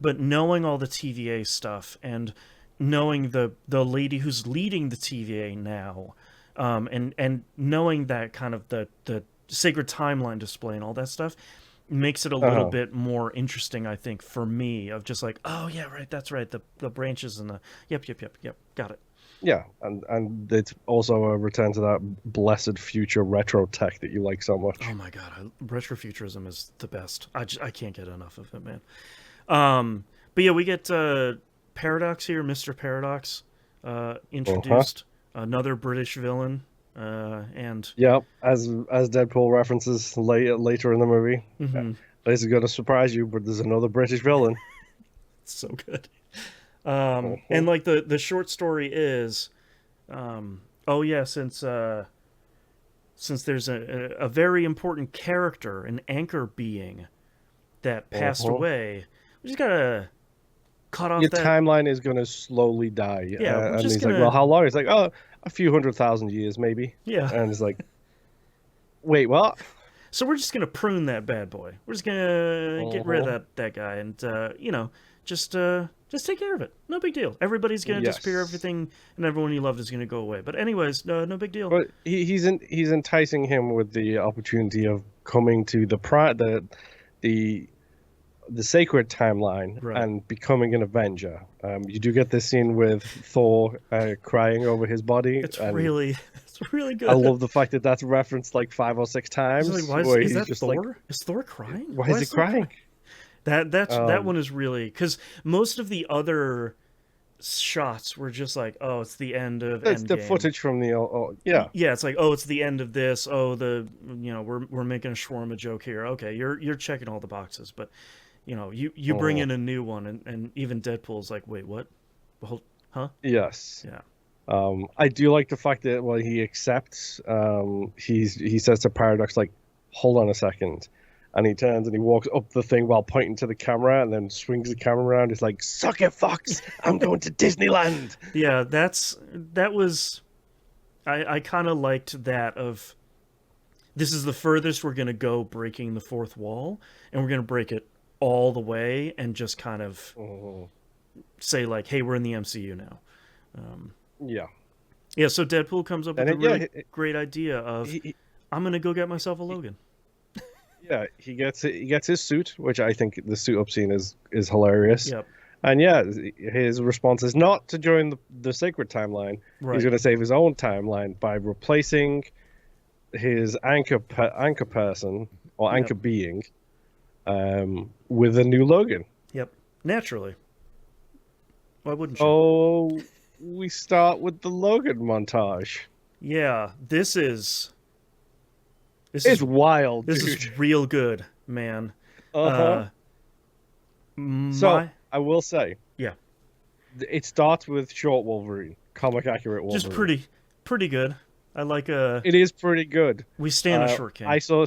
but knowing all the TVA stuff and knowing the lady who's leading the TVA now, and knowing that kind of the sacred timeline display and all that stuff makes it a little Uh-huh. bit more interesting, I think, for me, of just like, oh yeah, right, that's right, the branches and the yep, got it. Yeah, and it's also a return to that blessed future retro tech that you like so Oh much. my god, retrofuturism is the best. I can't get enough of it, man. But yeah, we get Paradox here, Mr. Paradox, Uh-huh. introduced, another British villain, and Yeah, as Deadpool references later in the movie. mhm, This is gonna surprise you, but there's another British villain. so good. Uh-huh. And like the short story is, oh yeah, since there's a very important character, an anchor being that passed Uh-huh. away, we just gotta cut off Your that. timeline is gonna slowly die. Yeah, we're And just he's like, well, gonna. how long? He's like, oh, a few 100,000 years, maybe. Yeah, And it's like, wait, what? so we're just gonna prune that bad boy. We're just gonna get rid of Uh-huh. that guy, and just take care of it. No big deal. Everybody's gonna disappear. Yes. Everything and everyone you loved is gonna go away. But anyways, no big deal. But he's enticing him with the opportunity of coming to the the sacred timeline Right. and becoming an Avenger. You do get this scene with Thor crying over his body, It's and really it's really I good. love the fact that that's referenced like 5 or 6 It's like, times, why where is he's that just like, Thor? Is Thor crying? "Why Why is he is Thor crying? crying?" That Um, one is really because most of the other shots were just like, oh, it's the end of that's the Endgame. footage from the yeah. Yeah, it's like, oh, it's the end of this. Oh, we're making a shawarma joke here. Okay, you're checking all the boxes, but you bring uh, in a new one, and even Deadpool's like, wait, what? Hold, huh? yes. Yeah. I do like the fact that when he accepts, he says to Paradox like, "Hold on a second," and he turns and he walks up the thing while pointing to the camera, and then swings the camera around. He's like, "Suck it, Fox! I'm going to Disneyland." Yeah, that was I kind of liked that of this is the furthest we're gonna go breaking the fourth wall, and we're gonna break it all the way, and just kind of Mhm. say like, hey, we're in the MCU now. Um, Yeah, yeah, so Deadpool comes up with and a yeah, really great idea of I'm gonna go get myself a he Logan. yeah he gets his suit, which I think the suit up scene is hilarious. Yep. And yeah, his response is not to join the sacred timeline. He's Right. going to save his own timeline by replacing his anchor person or Yep. anchor being with a new Logan. Yep. Naturally. Why wouldn't you? Oh, we start with the Logan montage. Yeah. This It's is wild, this dude. is real good, man. Uh-huh. Uh, So my I will say, yeah, it starts with short Wolverine, comic accurate just Wolverine. pretty good. I like It is pretty good. we stand a short I king.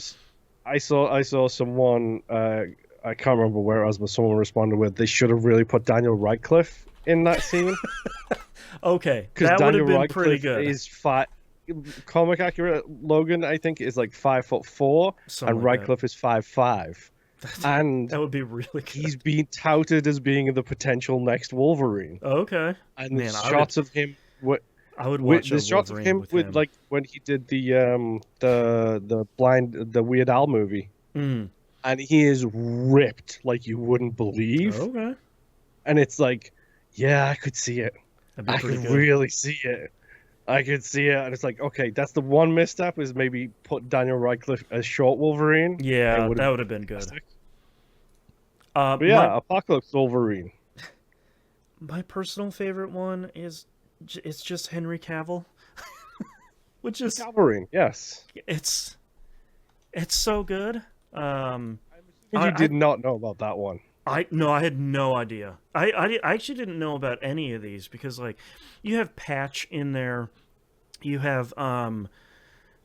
saw I saw someone I can't remember where it was, but someone responded with they should have really put Daniel Radcliffe in that scene Okay, because that would Daniel have been pretty Radcliffe good. is fat. Comic accurate Logan, I think, is like 5'4", Something and like that. Radcliffe is 5'5", and That would be really he's good. being touted as being the potential next Wolverine. Okay. And Man, there's shots of him I would watch a there's shots of Wolverine him with with him. like when he did the Weird Al movie, Mm. and he is ripped like you wouldn't believe. Okay. And it's like, yeah, I could see it. That'd be I pretty could good. really see it. I could see it. And it's like, okay, that's the one misstep is maybe put Daniel Radcliffe as short Wolverine. It Yeah, would have that been would have been good. fantastic. But My yeah, Apocalypse Wolverine. my personal favorite one is it's just Henry Cavill, which is Wolverine, yes. it's it's so good. You I did not know about that one. I no, I had no idea. I actually didn't know about any of these because like you have Patch in there, you have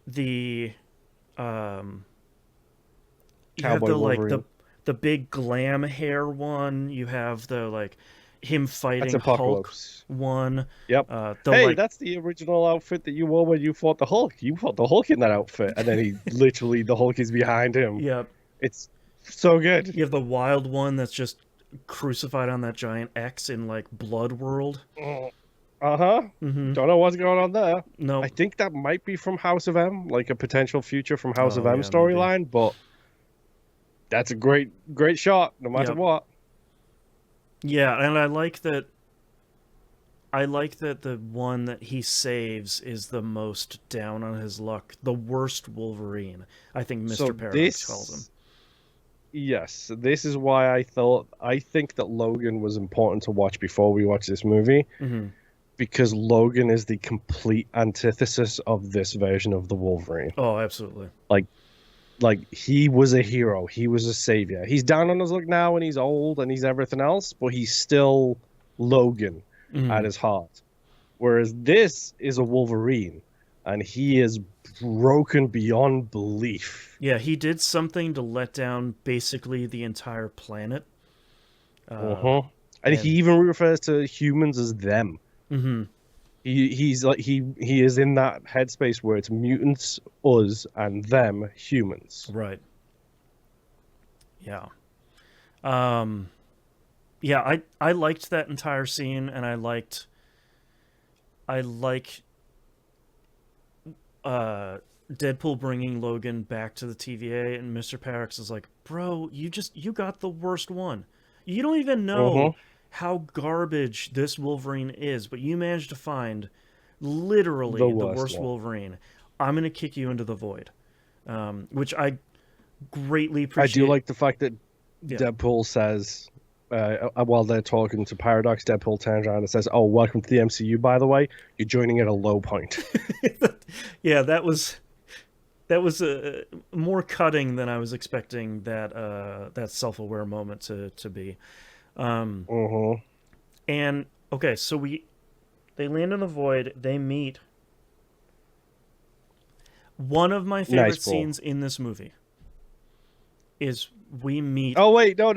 the um you have Cowboy the like Wolverine. the big glam hair one, you have the like him That's fighting Hulk Apocalypse. one, Yep. the Hey, like that's the original outfit that you wore when you fought the Hulk. You fought the Hulk in that outfit, and then he literally the Hulk is behind him. yeah, It's so good. you have the wild one that's just crucified on that giant X in like Blood World. Uh-huh. Mm-hmm. Don't know what's going on there. I Nope. think that might be from House of M, like a potential future from House of Oh M yeah, maybe. storyline, but that's a great shot, no matter Yep. what. Yeah, and I like that. I like that the one that he saves is the most down on his luck, the worst Wolverine. I think So Mr. Paradox calls him. this is why I think that Logan was important to watch before we watch this movie, Mm-hmm. because Logan is the complete antithesis of this version of the Wolverine. Oh, absolutely. Like he was a hero, he was a savior. He's down on his luck now and he's old and he's everything else, but he's still Logan Mm-hmm. at his heart. Whereas this is a Wolverine and he is broken beyond belief. Yeah, he did something to let down basically the entire planet. Uh-huh. And he And even refers to humans as them. mm-hmm. He's like he is in that headspace where it's mutants, us, and them, humans. Right. Yeah. Um. Yeah, I liked that entire scene, and I like Deadpool bringing Logan back to the TVA, and Mr. Paradox is like, bro, you got the worst one. You don't even Uh-huh. know how garbage this Wolverine is, but you managed to find The literally the worst worst one. Wolverine. I'm gonna kick you into the void, which I greatly I do appreciate. like the fact that Yeah, Deadpool says, while they're talking to Paradox, Deadpool turns around and says, "Oh, welcome to the MCU. By the way, you're joining at a low point." yeah, that was more cutting than I was expecting that self-aware moment to be. Um, Uh-huh. and okay, so they land in the void. They meet. One of my favorite Nice ball. scenes in this movie is we meet. Oh wait, no.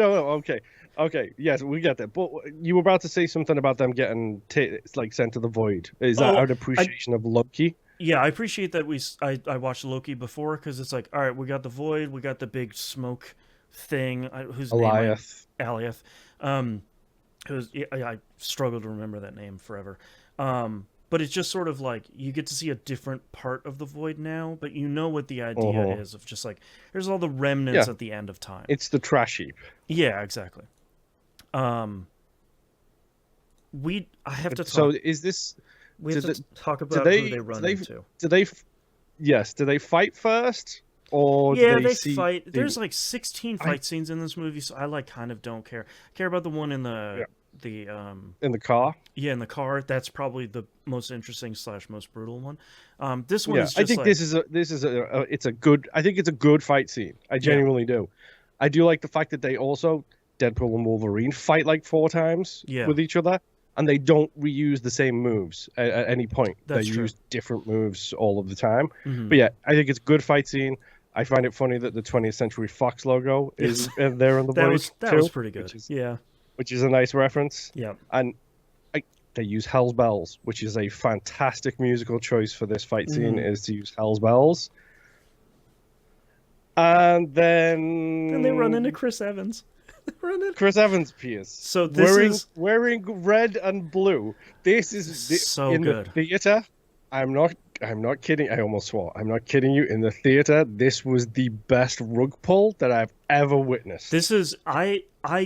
Okay. Yes, we get that. But you were about to say something about them getting like sent to the void. Is that Oh, out of I appreciation of Loki? yeah, I appreciate that I watched Loki before because it's like, all right, we got the void, we got the big smoke thing. Whose name Eliath. Aliath. Um, who's I struggle to remember that name forever. But it's just sort of like you get to see a different part of the void now, but you know what the idea Uh-huh. is of just like there's all the remnants Yeah, at the end of time. it's the trash heap. Yeah, exactly. Um, I have to So talk. is this? We have Did to talk do about who they they do run they into. do they yes, do they fight first, or do Yeah, they they see fight. they There's like 16 I fight scenes in this movie, so I like kind of don't care. I care about the one in yeah, the in the car? yeah, in the car. That's probably the most interesting slash most brutal one. This one Yeah, is I just think like it's a good, I think it's a good fight scene. I yeah, genuinely do. I do like the fact that they also, Deadpool and Wolverine, fight like 4 times yeah, with each other, and they don't reuse the same moves at any point. They that's true. use different moves all of the time. Hmm. But yeah, I think it's a good fight scene. I find it funny that the 20th Century Fox logo Yes, is there on the that void was too, pretty good. Yeah, which is a nice reference. yeah. And they use Hell's Bells, which is a fantastic musical choice for this fight scene, Hmm. is to use Hell's Bells. And Then they run into then Chris Evans. Run in. Chris Evans appears So this is wearing red and blue. This is so in the good. theater. I'm not kidding. I almost swore. I'm not kidding you. In the theater, this was the best rug pull that I've ever witnessed. This is I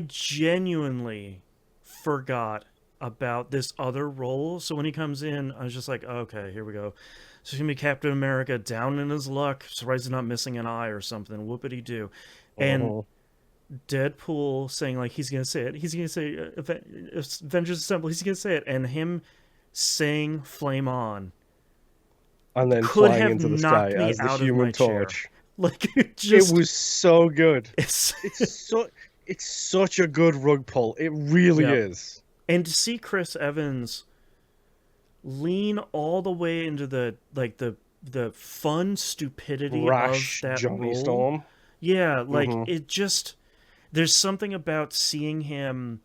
genuinely forgot about this other role. So when he comes in, I was just like, okay, here we go. So he's gonna be Captain America down in his luck. Surprised he's not missing an eye or something. Whoopity doo. And Uh-huh. Deadpool saying like he's gonna say it. He's gonna say Avengers Assemble. He's gonna say it, and him saying "Flame On" And then could flying have into the sky knocked me as the out of my Human chair. Torch. Like It was so good. it's It's such a good rug pull. It really yeah. is. And to see Chris Evans lean all the way into the fun stupidity of Brash that Johnny role. Storm. Yeah, like Hmm. it just there's something about seeing him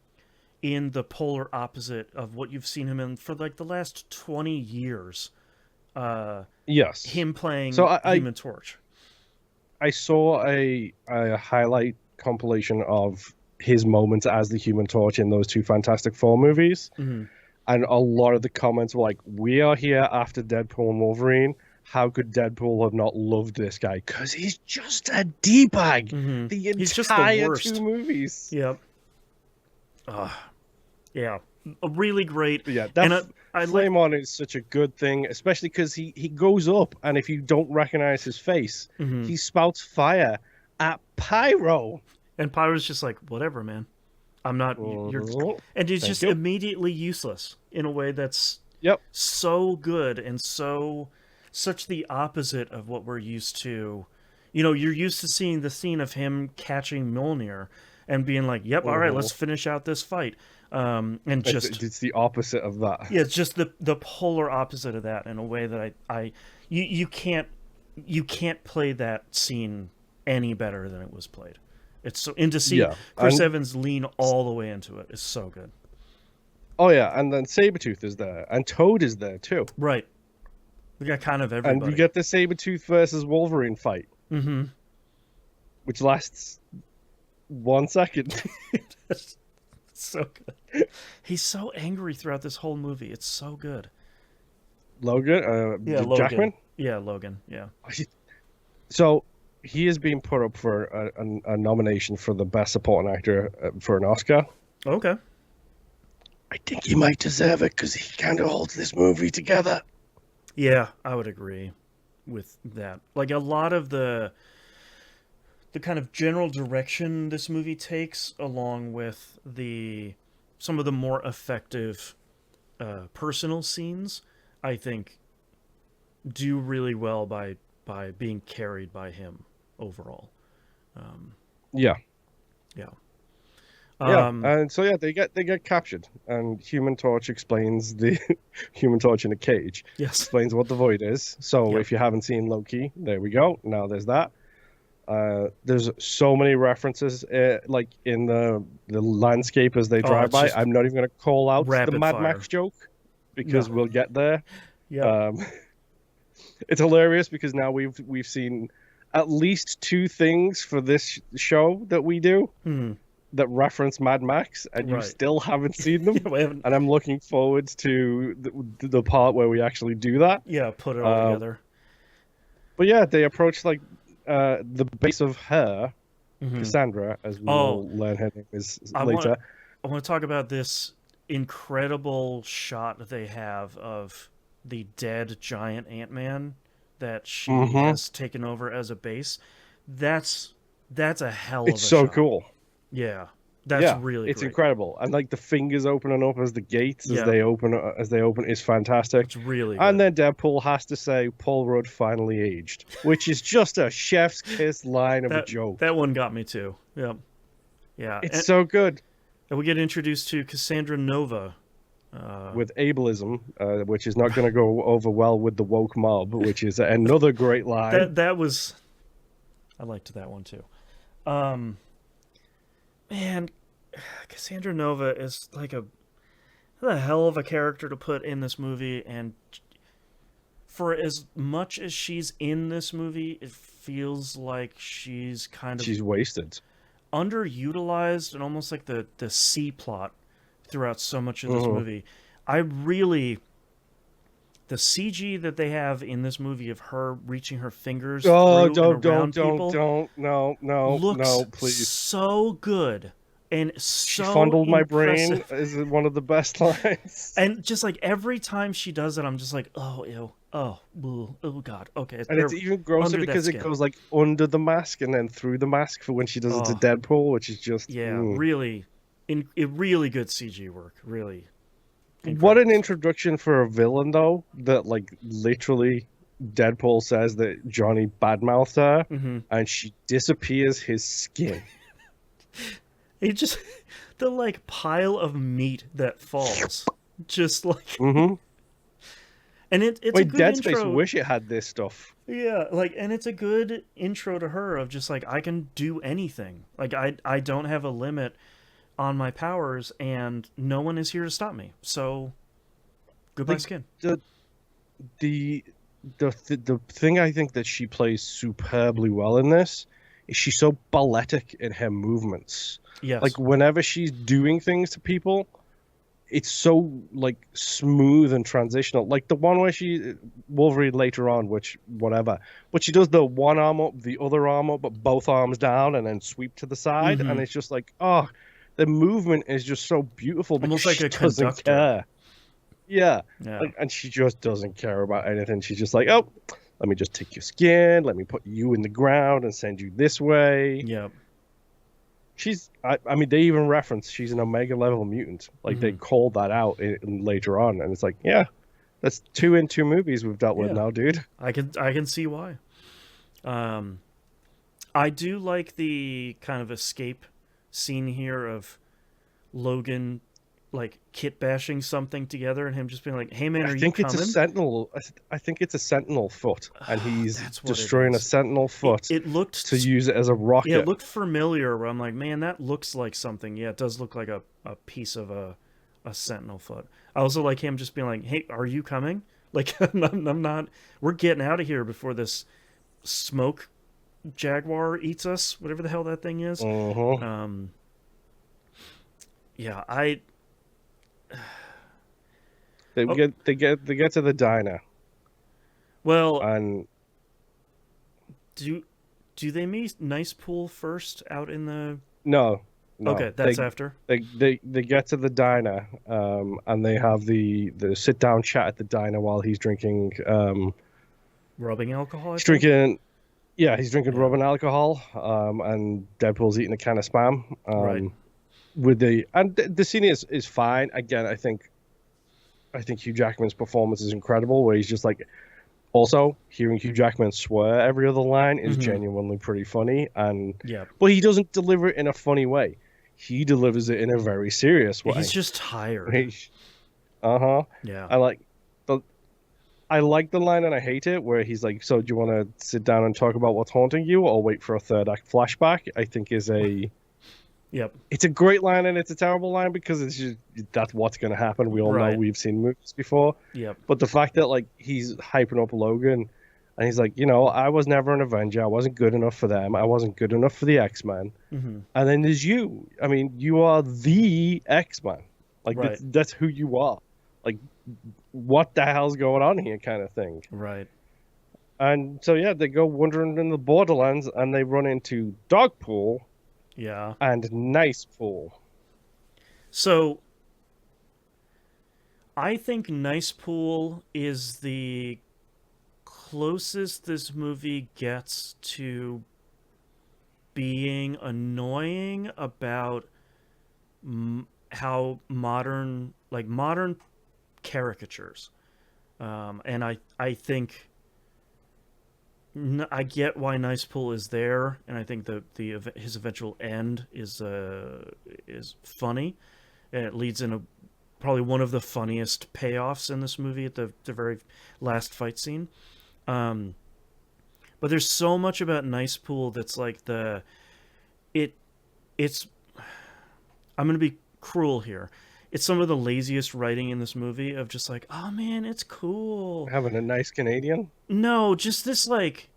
in the polar opposite of what you've seen him in for like the last 20 years. Yes. Him playing So Human Torch. I saw a highlight compilation of his moments as the Human Torch in those two Fantastic Four movies. Mm-hmm. And a lot of the comments were like, "We are here after Deadpool and Wolverine. How could Deadpool have not loved this guy? Because he's just a d-bag Mm-hmm. the He's just the entire worst. two movies." Yep. Yeah. Really great. But yeah, And that I flame on is such a good thing, especially because he goes up, and if you don't recognize his face, Mm-hmm. he spouts fire at Pyro. And Pyro's just like, whatever, man. I'm not. You're, and he's just immediately useless in a way that's so good and such the opposite of what we're used to. You know, you're used to seeing the scene of him catching Mjolnir and being like, "Yep, all right, let's finish out this fight." And just it's the opposite of that. Yeah, it's just the polar opposite of that in a way that you can't play that scene any better than it was played. It's so, and to see Chris Evans lean all the way into it is so good. Oh yeah, and then Sabretooth is there, and Toad is there too. Right. We got kind of everybody. And we get the Sabretooth versus Wolverine fight. Mm-hmm. Which lasts 1 second. It's so good. He's so angry throughout this whole movie. It's so good. Logan? Logan. Jackman? Yeah, Logan. Yeah. So he is being put up for a nomination for the Best Supporting Actor for an Oscar. Okay. I think he might deserve it because he kind of holds this movie together. Yeah, I would agree with that. Like a lot of the kind of general direction this movie takes, along with some of the more effective personal scenes, I think do really well by being carried by him overall. Yeah. And so they get captured, and Human Torch explains the Human Torch in a cage. Yes. Explains what the Void is. So if you haven't seen Loki, there we go. Now there's that. There's so many references like in the landscape as they drive by. I'm not even going to call out the Mad Max joke because we'll get there. Yeah. It's hilarious because now we've seen at least 2 things for this show that we do that reference Mad Max, and you still haven't seen them. And I'm looking forward to the part where we actually do that. Yeah, put it all together. But yeah, they approach like the base of her, Cassandra, as we'll learn her name is later. I want to talk about this incredible shot they have of the dead giant Ant-Man that she has taken over as a base. That's a hell of a shot. It's so cool. Yeah. That's really it's great. Incredible. And like the fingers opening up as the gates as they open is fantastic. It's really good. And then Deadpool has to say Paul Rudd finally aged, which is just a chef's kiss line of a joke. That one got me too. Yeah. Yeah. It's so good. And we get introduced to Cassandra Nova. With ableism, which is not going to go over well with the woke mob, which is another great line. That was... I liked that one too. Man, Cassandra Nova is like a hell of a character to put in this movie, and for as much as she's in this movie, it feels like she's wasted, underutilized, and almost like the C plot throughout so much of this movie. The CG that they have in this movie of her reaching her fingers don't, please. So good. And so she fondled my impressive. brain is one of the best lines. And just like every time she does it, I'm just like, oh, ew. Oh, God. Okay. And it's even grosser because it goes like under the mask and then through the mask for when she does it to Deadpool, which is just... Yeah, really good CG work. Really. Incredible. What an introduction for a villain, though, that like literally Deadpool says that Johnny badmouthed her, and she disappears his skin. It just the like pile of meat that falls, just like. And it's a good Dead intro. Space wish it had this stuff. Yeah, like, and it's a good intro to her of just like I can do anything. Like I don't have a limit on my powers, and no one is here to stop me. So, goodbye, skin. The thing I think that she plays superbly well in this is she's so balletic in her movements. Yes. Like whenever she's doing things to people, it's so like smooth and transitional. Like the one where she Wolverine later on, which whatever, but she does the one arm up, the other arm up, but both arms down, and then sweep to the side, and Mm-hmm. it's just like, oh, the movement is just so beautiful because Almost like she a doesn't conductor. care. Yeah, Yeah. like, and she just doesn't care about anything. She's just like, oh, let me just take your skin, let me put you in the ground and send you this way. Yeah. I mean, they even reference she's an Omega level mutant. Like they Mm-hmm. called that out later on, and it's like, yeah, that's 2 movies we've dealt with Yeah. now, dude. I can see why. Um, I do like the kind of escape scene here of Logan like kit bashing something together and him just being like, "Hey man, I are you think it's a coming?" Sentinel. I think it's a Sentinel foot, and he's That's what it destroying a is. Sentinel It foot it to looked use it as a yeah, it rocket. looked familiar. Where I'm like, man, that looks like something. Yeah, it does look like a piece of a sentinel foot. I also like him just being like, "Hey, are you coming?" Like I'm not. We're getting out of here before this smoke jaguar eats us. Whatever the hell that thing is. Hmm. Um, yeah, I They oh get to the diner, well and do do they meet Nice Pool first out in the? no, no, Okay, that's after they get to the diner, and they have the sit down chat at the diner while he's drinking. rubbing alcohol. I He's think. drinking. Yeah, he's drinking Yeah. rubbing alcohol. And Deadpool's eating a can of spam. Right. With the scene is fine. Again, I think Hugh Jackman's performance is incredible. Where he's just like, also hearing Hugh Jackman swear every other line is Mm-hmm. genuinely pretty funny. Yeah. But he doesn't deliver it in a funny way. He delivers it in a very serious He's way. just tired. Uh-huh. Yeah. I like the I like the line and I hate it where he's like, "So do you want to sit down and talk about what's haunting you, or wait for a third act flashback?" I think Yep. it's a great line and it's a terrible line because it's just that's what's going to happen. We all know Right. we've seen movies before, Yep. but the fact that like he's hyping up Logan and he's like, I was never an Avenger. I wasn't good enough for them. I wasn't good enough for the X-Men. Mm-hmm. And then there's you. I mean, you are the X-Men. Like Right. that's who you are. Like, what the hell's going on here, kind of thing. Right. And so yeah, they go wandering in the Borderlands and they run into Dogpool Yeah. and Nice Pool. So I think Nice Pool is the closest this movie gets to being annoying about how modern caricatures. And I think I get why Nice Pool is there, and I think the his eventual end is funny, and it leads in a probably one of the funniest payoffs in this movie at the very last fight scene. Um, but there's so much about Nice Pool that's like it it's I'm gonna be cruel here. It's some of the laziest writing in this movie of just like, oh man, it's cool. Having a nice Canadian. No, just this like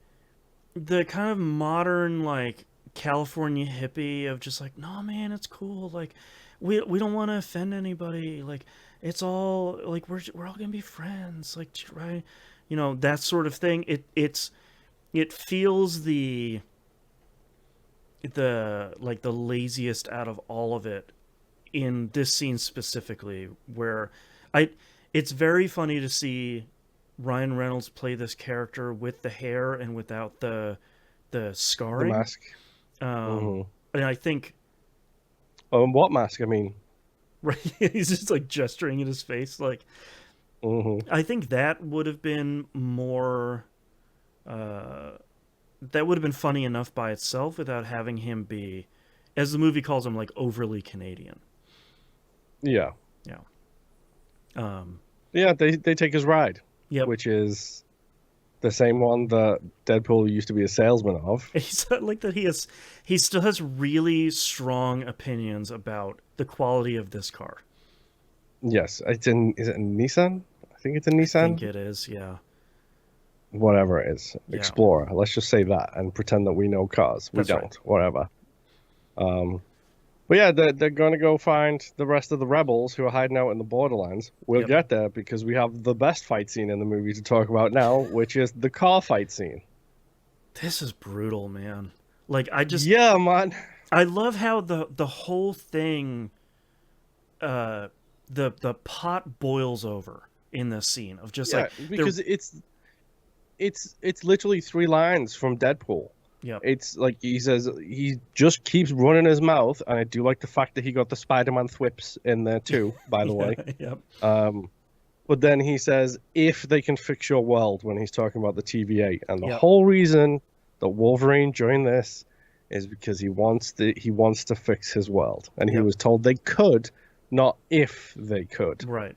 the kind of modern like California hippie of just like, no man, it's cool. Like we don't want to offend anybody. Like it's all like we're all gonna be friends. Like right, that sort of thing. It feels the like the laziest out of all of it in this scene specifically where I it's very funny to see Ryan Reynolds play this character with the hair and without the The scarring. mask. Um, Hmm. and I think What mask? I mean, right, he's just like gesturing in his face. Like hmm I think that would have been more. Uh, that would have been funny enough by itself without having him be, as the movie calls him, like overly Canadian. Yeah. Yeah. Um. Yeah, they take his ride, Yep. which is the same one that Deadpool used to be a salesman of. He's like that. He still has really strong opinions about the quality of this car. Yes, is it a Nissan? I think it's a I think Nissan. it is. Yeah. Whatever it is, Yeah. Explorer. Let's just say that and pretend that we know cars. We That's don't. right. Whatever. Um, But yeah, they're going to go find the rest of the rebels who are hiding out in the borderlands. We'll Yep. get there because we have the best fight scene in the movie to talk about now, which is the car fight scene. This is brutal, man. Like Yeah, man. I love how the whole thing the pot boils over in this scene of just Yeah, like they're because it's literally 3 lines from Deadpool. yep. It's like he says he just keeps running his mouth, and I do like the fact that he got the Spider-Man thwips in there too, by the way. Yep. But then he says, if they can fix your world, when he's talking about the TVA. And the Yep. whole reason that Wolverine joined this is because he wants to fix his world. And he Yep. was told they could, not if they could. Right.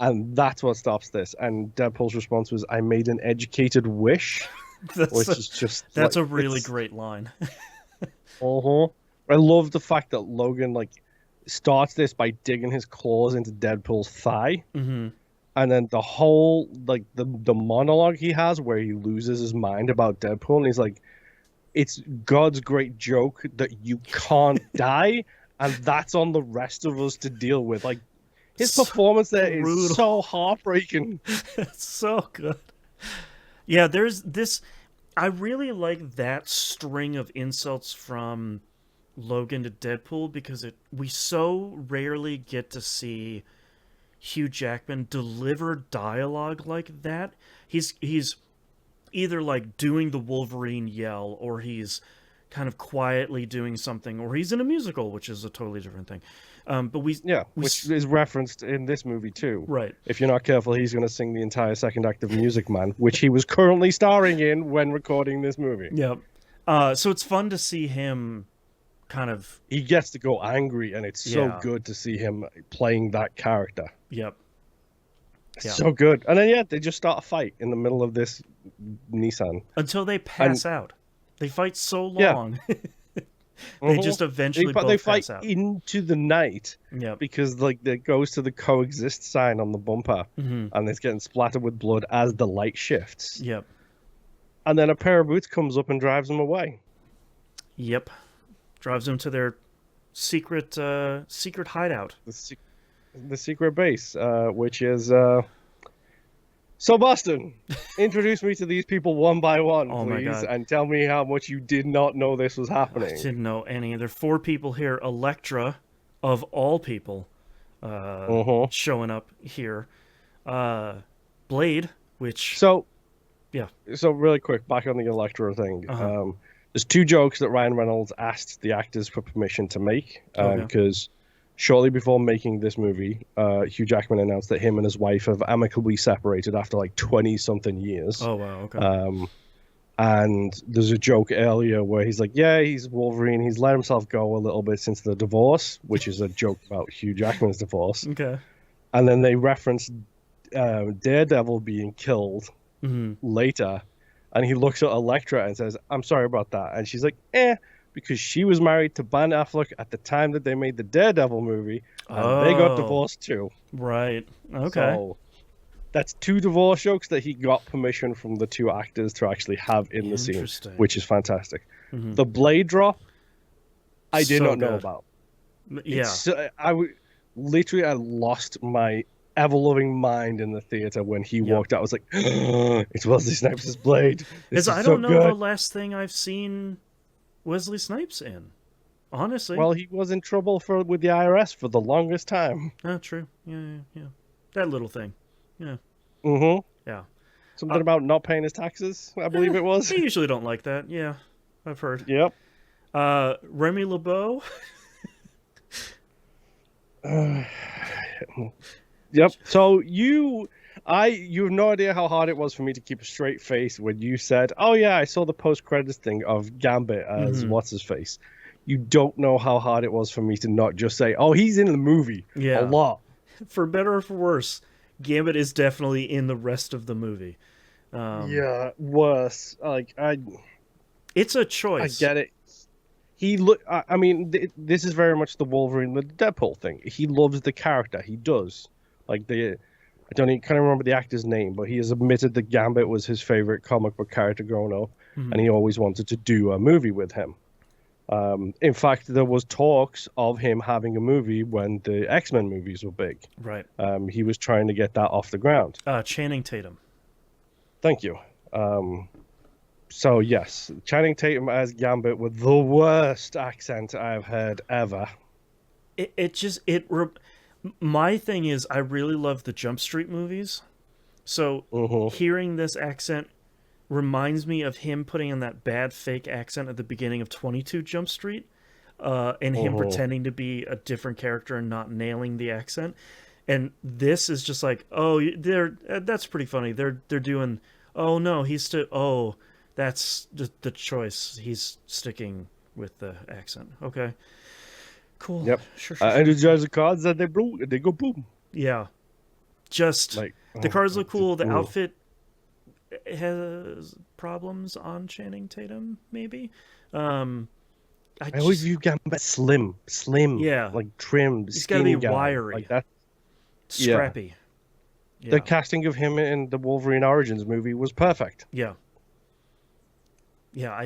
And that's what stops this. And Deadpool's response was, I made an educated wish, which is just that's like, a really great line. uh-huh. I love the fact that Logan like starts this by digging his claws into Deadpool's thigh. Mm-hmm. And then the whole like the monologue he has where he loses his mind about Deadpool, and he's like, it's God's great joke that you can't die, and that's on the rest of us to deal with. Like his So performance there brutal. is so heartbreaking. It's so good. Yeah, there's this. I really like that string of insults from Logan to Deadpool because we so rarely get to see Hugh Jackman deliver dialogue like that. He's either like doing the Wolverine yell, or he's kind of quietly doing something, or he's in a musical, which is a totally different thing. But Which is referenced in this movie too. right. If you're not careful, he's going to sing the entire second act of Music Man, which he was currently starring in when recording this movie. Yep. So it's fun to see him kind of. He gets to go angry, and it's so Yeah. good to see him playing that character. Yep. Yeah. So good. And then they just start a fight in the middle of this Nissan. Until they pass out. They fight so Yeah. long. They just eventually both they pass fight out. into the night Yep. because like it goes to the coexist sign on the bumper, Mm-hmm. and it's getting splattered with blood as the light shifts. Yep. And then a pair of boots comes up and drives them away. Yep. Drives them to their secret hideout. The secret base, which is So, Boston, introduce me to these people one by one, Oh my please, God. and tell me how much you did not know this was I happening. didn't know any. There are 4 people here. Elektra, of all people, showing up here. Blade, which So, yeah. So really quick, back on the Electro thing. Uh-huh. There's 2 jokes that Ryan Reynolds asked the actors for permission to make, Okay. because shortly before making this movie, Hugh Jackman announced that him and his wife have amicably separated after like 20-something years. Oh wow, okay. And there's a joke earlier where he's like, yeah, he's Wolverine. He's let himself go a little bit since the divorce, which is a joke about Hugh Jackman's divorce. Okay. And then they referenced Daredevil being killed Mm-hmm. later. And he looks at Elektra and says, I'm sorry about that. And she's like, because she was married to Ben Affleck at the time that they made the Daredevil movie. And they got divorced too. Right. Okay. So that's 2 divorce jokes that he got permission from the 2 actors to actually have in the scene, Interesting. which is fantastic. Mhm. The blade drop, I did So not know good. about. Yeah. I lost my ever-loving mind in the theater when he walked out. I was like, it's Wesley Snipes' blade. This Because is I so don't know good. the last thing I've seen Wesley Snipes in. Honestly. Well, he was in trouble with the IRS for the longest time. Oh, true. Yeah. That little thing. Yeah. Mm-hmm. Yeah. Something about not paying his taxes, I believe it was. They usually don't like that. Yeah. I've heard. Yep. Remy LeBeau. Yep. So you have no idea how hard it was for me to keep a straight face when you said, "Oh yeah, I saw the post-credits thing of Gambit as what's his face." You don't know how hard it was for me to not just say, "Oh, he's in the movie." Yeah. A lot. For better or for worse, Gambit is definitely in the rest of the movie. Yeah, worse. Like It's a I choice. get it. This is very much the Wolverine with the Deadpool thing. He loves the character. He does. Like can't remember the actor's name, but he has admitted that Gambit was his favorite comic book character growing up, and he always wanted to do a movie with him. In fact, there was talks of him having a movie when the X-Men movies were big. Right. He was trying to get that off the ground. Channing Tatum. Thank you. So yes, Channing Tatum as Gambit with the worst accent I've heard ever. My thing is, I really love the Jump Street movies. So hearing this accent reminds me of him putting in that bad fake accent at the beginning of 22 Jump Street, and him pretending to be a different character and not nailing the accent. And this is just like, oh, that's pretty funny. They're doing, oh no, that's the choice. He's sticking with the accent. Okay, cool. Yep. Sure. And the judge the cards that they go boom. Yeah. Just Like the cards look cool. The outfit has problems on Channing Tatum, maybe. I always view Gambit slim, yeah, like trimmed. He's got to be guy. wiry, like that. Scrappy. Yeah. The casting of him in the Wolverine Origins movie was perfect. Yeah. Yeah,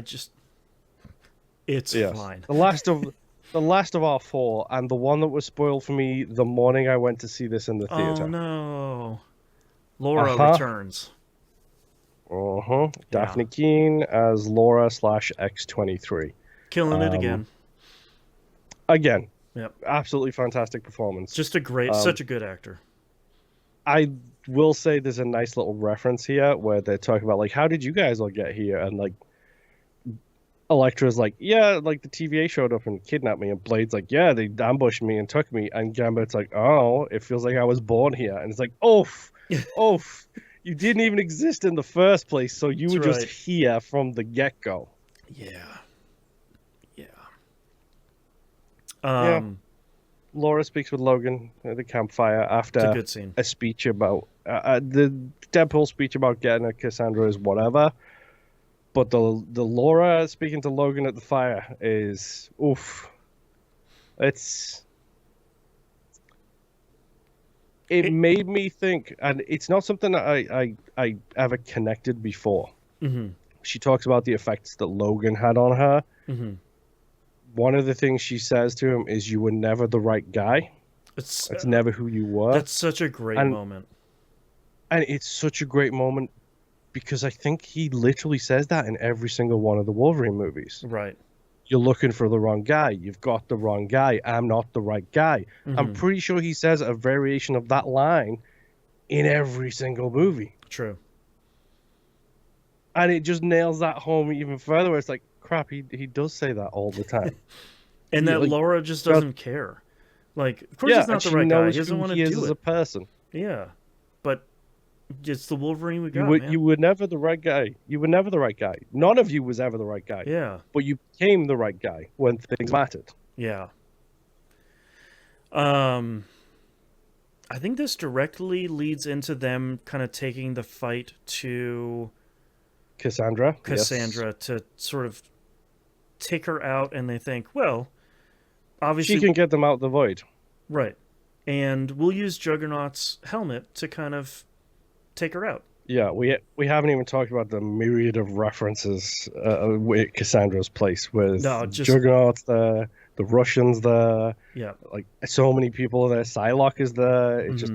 it's fine. The last of our four, and the one that was spoiled for me the morning I went to see this in the theater. Oh no, Laura returns. Daphne Keane as Laura /X-23. Killing it again. Again. Yep. Absolutely fantastic performance. Just such a good actor. I will say there's a nice little reference here where they talk about, like, how did you guys all get here? And, like, Elektra's like, yeah, like, the TVA showed up and kidnapped me. And Blade's like, yeah, they ambushed me and took me. And Gambit's like, oh, it feels like I was born here. And it's like, oof. You didn't even exist in the first place, so you were just here from the get-go. Yeah. Laura speaks with Logan at the campfire after it's a good scene. A speech about the Deadpool speech about getting at Cassandra is whatever, but the Laura speaking to Logan at the fire is oof. It made me think, and it's not something that I ever connected before. Mm-hmm. She talks about the effects that Logan had on her. Mm-hmm. One of the things she says to him is, "You were never the right guy. It's never who you were." That's such a great moment. And it's such a great moment because I think he literally says that in every single one of the Wolverine movies. Right. You're looking for the wrong guy. You've got the wrong guy. I'm not the right guy. Mm-hmm. I'm pretty sure he says a variation of that line in every single movie. True. And it just nails that home even further where it's like, crap, he does say that all the time. And that Laura just doesn't care. Like, of course he's not the right guy. He doesn't want to do it. As a person. Yeah. But it's the Wolverine we got, you were never the right guy. You were never the right guy. None of you was ever the right guy. Yeah. But you became the right guy when things mattered. Yeah. I think this directly leads into them kind of taking the fight to Cassandra yes. To sort of take her out, and they think, well, obviously she can get them out of the void. Right. And we'll use Juggernaut's helmet to kind of take her out. Yeah, we haven't even talked about the myriad of references with Cassandra's place, with Juggernaut there, the Russians there, like so many people there. Psylocke is there. It's just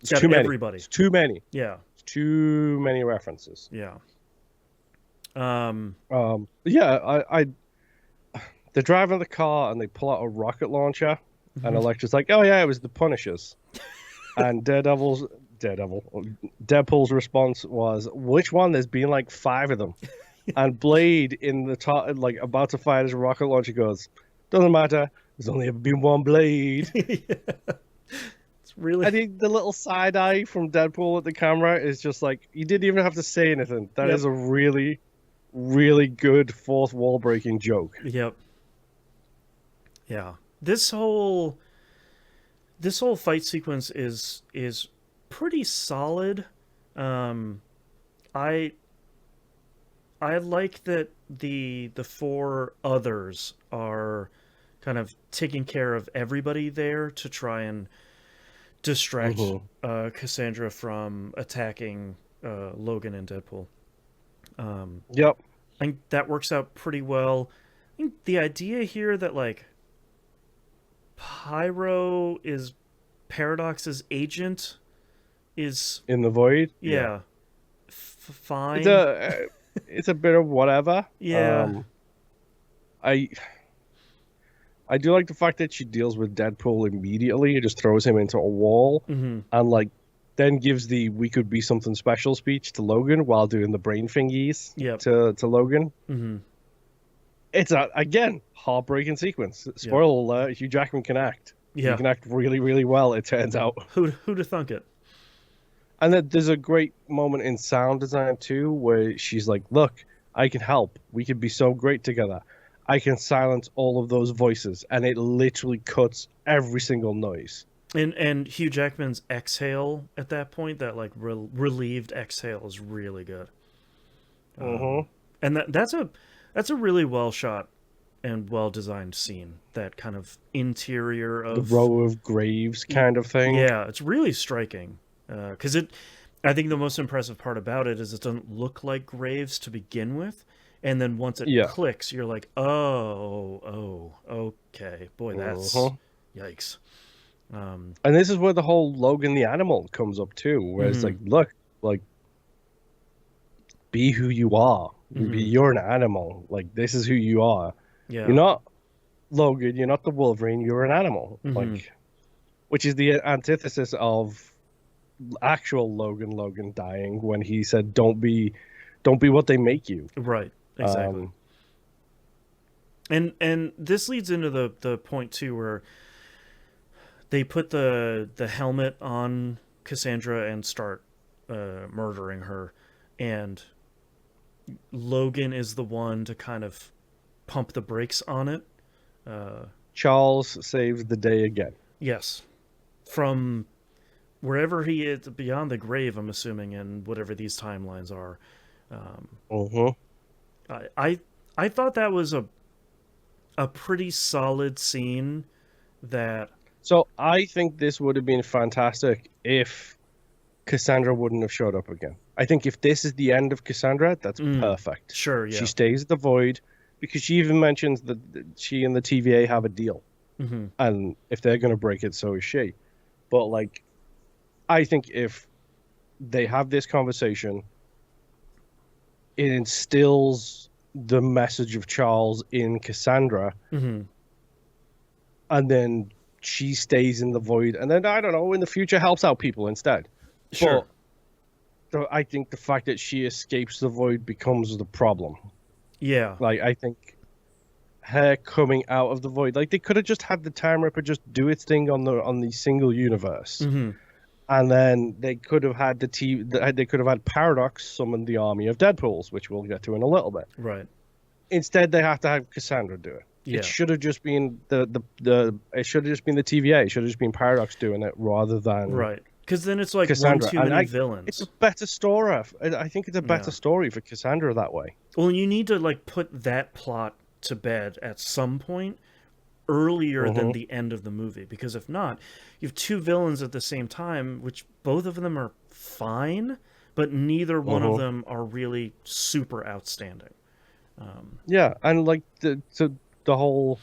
it's too many. Everybody. It's too many. Yeah, it's too many references. Yeah. They're driving the car and they pull out a rocket launcher, and Elektra's like, "Oh yeah, it was the Punishers," and Deadpool's response was, "Which one? There's been like 5 of them." And Blade in the top, like about to fire his rocket launcher, goes, "Doesn't matter. There's only ever been one Blade." It's really. I think the little side eye from Deadpool at the camera is just like, you didn't even have to say anything. That is a really, really good fourth wall breaking joke. Yep. Yeah. This whole fight sequence is pretty solid. I like that the 4 others are kind of taking care of everybody there to try and distract Cassandra from attacking Logan and Deadpool. Yep. I think that works out pretty well. think the idea here that like Pyro is Paradox's agent is, In the void. Yeah. yeah, It's fine. a bit of whatever. Yeah. I I do like the fact that she deals with Deadpool immediately. It just throws him into a wall, Mm-hmm. and like then gives the "we could be something special" speech to Logan while doing the brain thingies Yep. to Logan. Mm-hmm. It's a again heartbreaking sequence. Yep. Spoiler alert: Hugh Jackman can act. He Yeah. can act really, really well. It turns out. Who'd have thunk it? And then there's a great moment in sound design too, where she's like, "Look, I can help. We could be so great together. I can silence all of those voices," and it literally cuts every single noise. And Hugh Jackman's exhale at that point, that like relieved exhale, is really good. Mm-hmm. And that's a really well shot and well designed scene. That kind of interior The of, row of graves kind of thing. yeah, it's really striking. Because I think the most impressive part about it is it doesn't look like graves to begin with, and then once it Yeah. clicks, you're like, okay, boy, that's Mm-hmm. yikes. And this is where the whole Logan the animal comes up too, where it's Mhm. like, look, like, be who you are. Mhm. You're an animal. Like, this is who you are. Yeah. You're not Logan. You're not the Wolverine. You're an animal. Mhm. Like, which is the antithesis of actual Logan dying when he said, don't be what they make you." Right. Exactly. Um, And this leads into the point too where they put the helmet on Cassandra and start murdering her, and Logan is the one to kind of pump the brakes on it. Charles saves the day again. Yes, from wherever he is beyond the grave, I'm assuming, in whatever these timelines are. Mm-hmm. I thought that was a pretty solid scene. That So I think this would have been fantastic if Cassandra wouldn't have showed up again. I think if this is the end of Cassandra, that's perfect. sure, She yeah. stays at the Void because she even mentions that she and the TVA have a deal. Mm-hmm. And if they're going to break it, so is she. But, like, I think if they have this conversation, it instills the message of Charles in Cassandra, Mm-hmm. and then she stays in the Void, and then, I don't know, in the future helps out people instead. Sure. But I think the fact that she escapes the Void becomes the problem. Yeah. Like, I think her coming out of the Void, like, they could have just had the Time Ripper just do its thing on the single universe. Mm-hmm. And then they could have had they could have had Paradox summon the army of Deadpools, which we'll get to in a little bit. Right. Instead, they have to have Cassandra do it. Yeah. It should have just been it should have just been the TVA. It should have just been Paradox doing it rather than Right. Because then it's like Cassandra. one too many villains. It's a better story. I think it's a better story for Cassandra that way. Well, you need to like put that plot to bed at some point earlier than the end of the movie, because if not, you have two villains at the same time, which both of them are fine, but neither one of them are really super outstanding. Yeah, and like the whole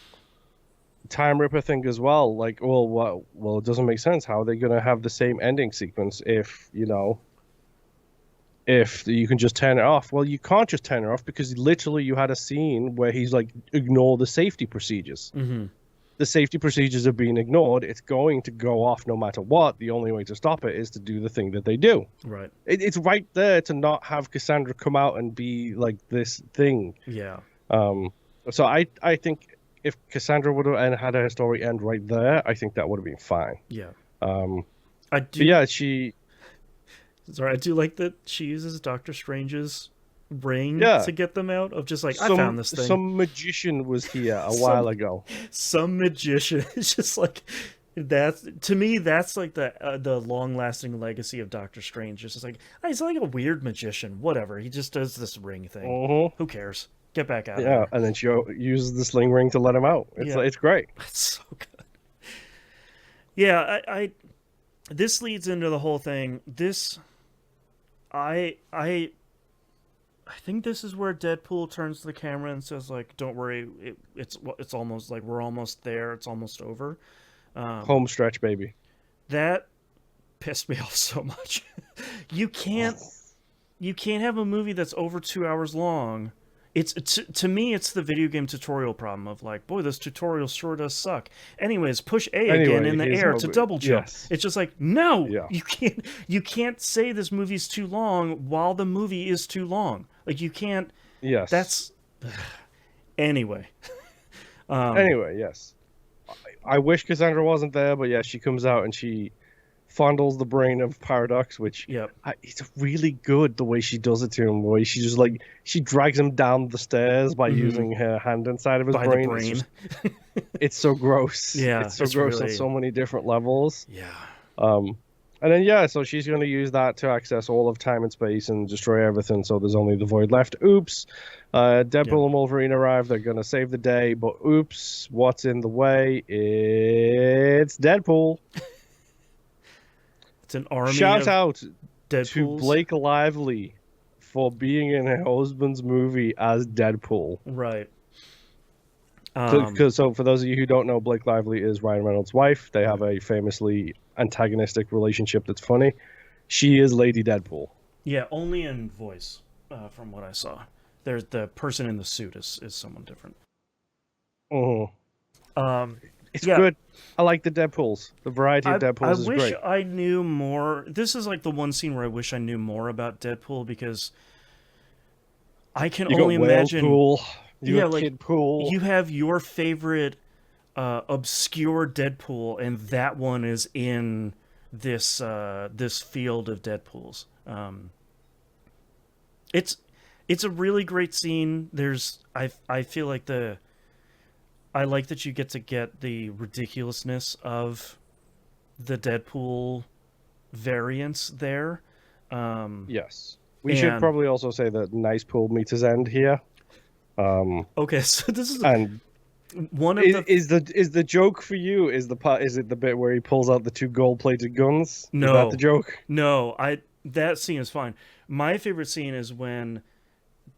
Time Ripper thing as well. Like, well, it doesn't make sense. How are they going to have the same ending sequence if if you can just turn it off? Well, you can't just turn it off because literally you had a scene where he's like, ignore the safety procedures. Mm-hmm. The safety procedures are being ignored. It's going to go off no matter what. The only way to stop it is to do the thing that they do. Right. It's right there to not have Cassandra come out and be like this thing. Yeah. So I think if Cassandra would have had her story end right there, I think that would have been fine. Yeah. I do. Yeah, she. Sorry, I do like that she uses Doctor Strange's ring to get them out of just like, I found this thing. Some magician was here a while ago. Some magician. It's just like, that's, to me, that's like the long-lasting legacy of Doctor Strange. It's just like, oh, he's like a weird magician. Whatever. He just does this ring thing. Who cares? Get back out of there. Yeah, and then she uses the sling ring to let him out. It's great. That's so good. Yeah, I this leads into the whole thing. I I think this is where Deadpool turns to the camera and says, like, "Don't worry, it's almost like we're almost there. It's almost over." Home stretch, baby. That pissed me off so much. you can't you can't have a movie that's over 2 hours long. To me, it's the video game tutorial problem of like, boy, this tutorial sure does suck. Anyways, push A again in the air to double jump. Yes. It's just like, no, Yeah. you can't say this movie's too long while the movie is too long. Like you can't. Yes. That's anyway. Anyway, yes. I wish Cassandra wasn't there, but yeah, she comes out and she fondles the brain of Paradox, which Yep. it's really good the way she does it to him. The way she just like she drags him down the stairs by using her hand inside of his By brain. the brain. It's so gross. Yeah, it's so it's gross really- on so many different levels. Yeah. And then yeah, so she's going to use that to access all of time and space and destroy everything. So there's only the void left. Oops. Deadpool and Wolverine arrive. They're going to save the day, but oops, what's in the way? It's Deadpool. It's an army Shout of out to Deadpools. Blake Lively for being in her husband's movie as Deadpool. Right. So for those of you who don't know, Blake Lively is Ryan Reynolds' wife. They have a famously antagonistic relationship that's funny. She is Lady Deadpool. Yeah, only in voice, from what I saw. There's the person in the suit is someone different. It's Yeah. good. I like the Deadpools. The variety of Deadpools is I wish great. I knew more. This is like the one scene where I wish I knew more about Deadpool because I can You only got whale imagine. pool. You Yeah, got like, kid pool. You have your favorite obscure Deadpool, and that one is in this this field of Deadpools. It's a really great scene. I feel like I like that you get to get the ridiculousness of the Deadpool variants there. Yes. We should and- probably also say that Nice Pool meets his end here. Okay, so this is And one of is the joke for you? Is it the bit where he pulls out the two gold-plated guns? No. Is that the joke? No, that scene is fine. My favorite scene is when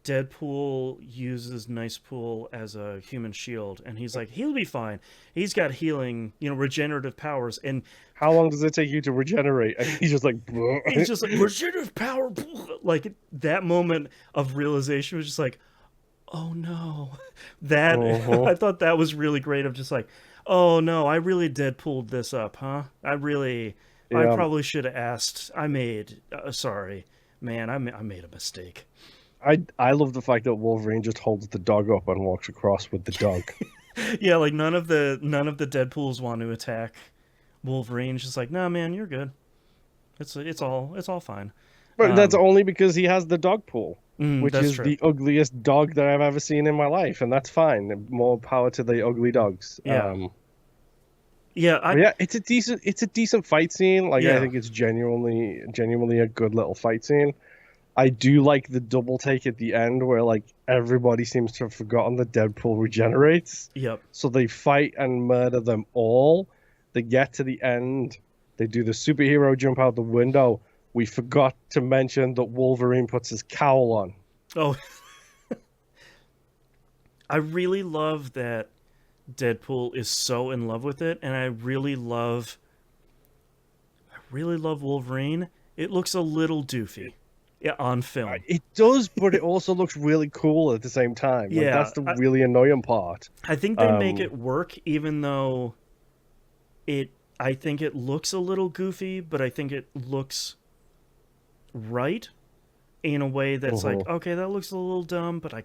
Deadpool uses Nice Pool as a human shield, and he's like, he'll be fine. He's got healing, regenerative powers, and How long does it take you to regenerate? And he's just like, he's just like, regenerative power. Like that moment of realization was just like, oh no, that I thought that was really great. Of just like, oh no, I really Deadpooled this up, huh? I probably should have asked. I made sorry, man. I made a mistake. I love the fact that Wolverine just holds the dog up and walks across with the dog. Yeah, like none of the Deadpools want to attack Wolverine. Just like, nah, man, you're good. It's all fine. But that's only because he has the dog pool, which that's is true. the ugliest dog that I've ever seen in my life, and that's fine. More power to the ugly dogs. Yeah. It's a decent fight scene. Like Yeah. I think it's genuinely a good little fight scene. I do like the double take at the end where like everybody seems to have forgotten that Deadpool regenerates. Yep. So they fight and murder them all. They get to the end. They do the superhero jump out the window. We forgot to mention that Wolverine puts his cowl on. Oh, I really love that Deadpool is so in love with it, and I really love Wolverine. It looks a little doofy, on film. It does, but it also looks really cool at the same time. Like, Yeah, that's the really annoying part. I think they make it work, even though I think it looks a little goofy, but I think it looks right in a way that's like, okay, that looks a little dumb, but I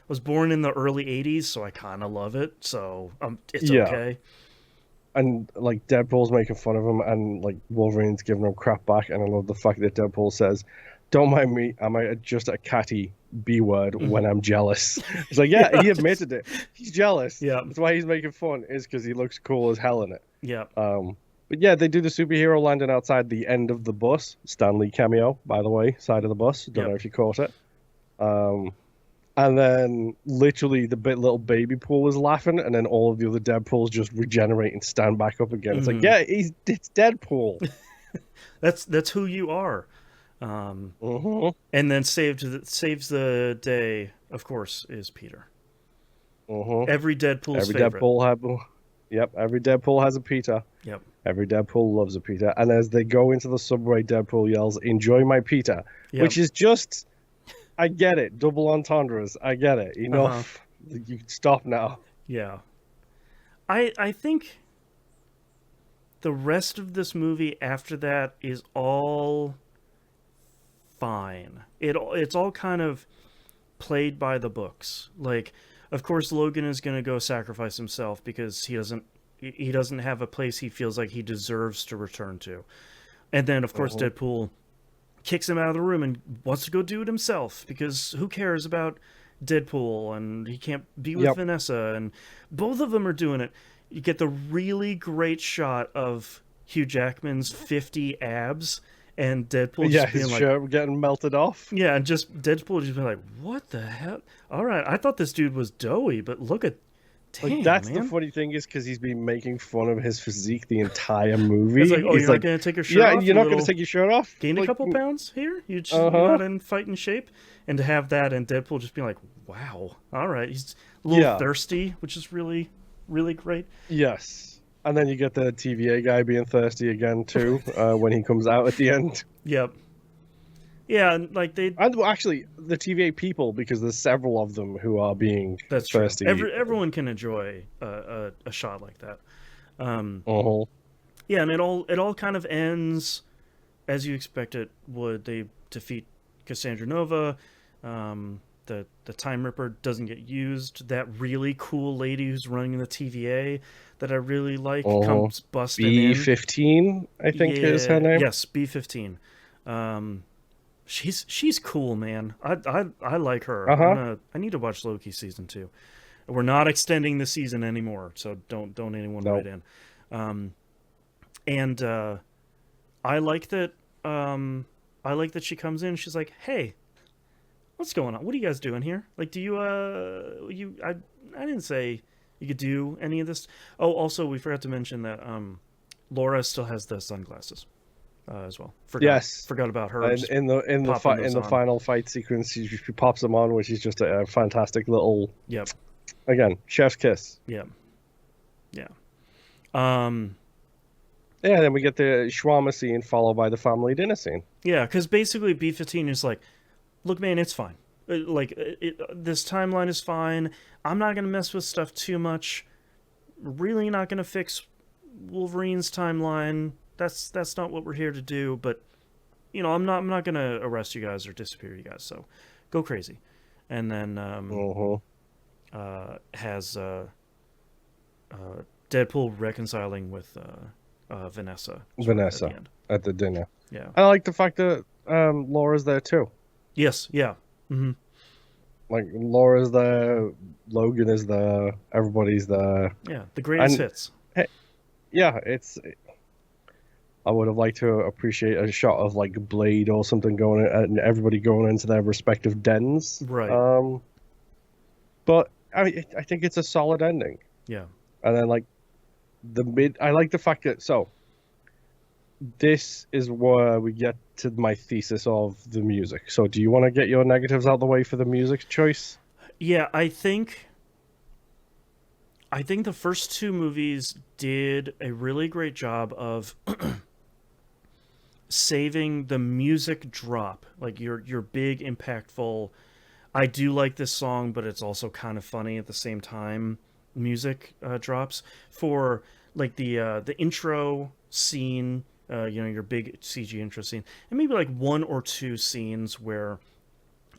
was born in the early 80s, so I kind of love it, so it's okay. And like Deadpool's making fun of him, and like Wolverine's giving him crap back. And I love the fact that Deadpool says, "Don't mind me, I might just a catty B word when I'm jealous." It's like, yeah, he admitted it. He's jealous. Yeah. That's why he's making fun, is because he looks cool as hell in it. Yeah. But yeah, they do the superhero landing outside the end of the bus. Stanley cameo, by the way, side of the bus. Don't know if you caught it. And then literally the little baby pool is laughing, and then all of the other Deadpools just regenerate and stand back up again. It's like, yeah, it's Deadpool. That's who you are. Mm-hmm. And then saves the day, of course, is Peter. Mm-hmm. Every Deadpool's Every favorite. Deadpool have, yep. Every Deadpool has a Peter. Yep. Every Deadpool loves a Peter. And as they go into the subway, Deadpool yells, "Enjoy my Peter," Yep. which is just, I get it. Double entendres. I get it. Uh huh. Enough. You can stop now. Yeah. I think the rest of this movie after that is all fine. It's all kind of played by the books. Like, of course, Logan is gonna go sacrifice himself because he doesn't have a place he feels like he deserves to return to. And then, of course, Mm-hmm. Deadpool kicks him out of the room and wants to go do it himself because who cares about Deadpool and he can't be with Yep. Vanessa, and both of them are doing it. You get the really great shot of Hugh Jackman's 50 abs and Deadpool Yeah, just being his like, shirt getting melted off. yeah, and just Deadpool just being like, what the hell? All right, I thought this dude was doughy, but look at, Like damn, that's the man. funny thing is because he's been making fun of his physique the entire It's like, movie. oh, you're He's not like, gonna take your shirt yeah, off? you're You not going to little take your shirt off. gained a Like, couple pounds here. You're uh-huh. not in fighting shape, and to have that and Deadpool just being like, "Wow, all right." He's a little Yeah. thirsty, which is really, really great. Yes. And then you get the TVA guy being thirsty again too when he comes out at the end. Yep. Yeah, and like they. And well, actually, the TVA people, because there's several of them who are being That's true. thirsty. Everyone can enjoy a shot like that. Uh-huh. Yeah, and it all kind of ends as you expect it would. They defeat Cassandra Nova. The Time Ripper doesn't get used. That really cool lady who's running the TVA that I really like Uh-huh. comes busting in. B-15, I think is her Yeah, name. yes, B-15. Um, she's cool, man. I like her. Uh-huh. I need to watch Loki season 2. We're not extending the season anymore, so don't anyone No. write in. Um, and I like that. I like that she comes in. She's like, "Hey, what's going on? What are you guys doing here? Like, do I didn't say you could do any of this. Oh, also, we forgot to mention that Laura still has the sunglasses as well. Yes. Forgot about her. And Just in the popping fight in those the on. final fight sequence, she pops them on, which is just a fantastic little, Yep. again, chef's kiss. Yep. Yeah. Um. Yeah, then we get the shawarma scene followed by the family dinner scene. Yeah, because basically B-15 is like, look, man, it's fine. This timeline is fine. I'm not gonna mess with stuff too much. Really not gonna fix Wolverine's timeline. That's not what we're here to do. But I'm not gonna arrest you guys or disappear you guys. So go crazy. And then Uh-huh. has Deadpool reconciling with Vanessa. Sort of at Vanessa the end. at the dinner. Yeah. I like the fact that Laura's there too. Yes. Yeah. Mm-hmm. Like Laura's there, Logan is there, everybody's there. Yeah. The greatest And hits. yeah, I would have liked to appreciate a shot of like Blade or something going in, and everybody going into their respective dens. Right. But I think it's a solid ending. Yeah. And then like I like the fact that this is where we get to my thesis of the music. So do you want to get your negatives out the way for the music choice? Yeah. I think the first two movies did a really great job of saving the music drop, like your big impactful. I do like this song, but it's also kind of funny at the same time. Music drops for like the intro scene, your big CG intro scene, and maybe like one or two scenes where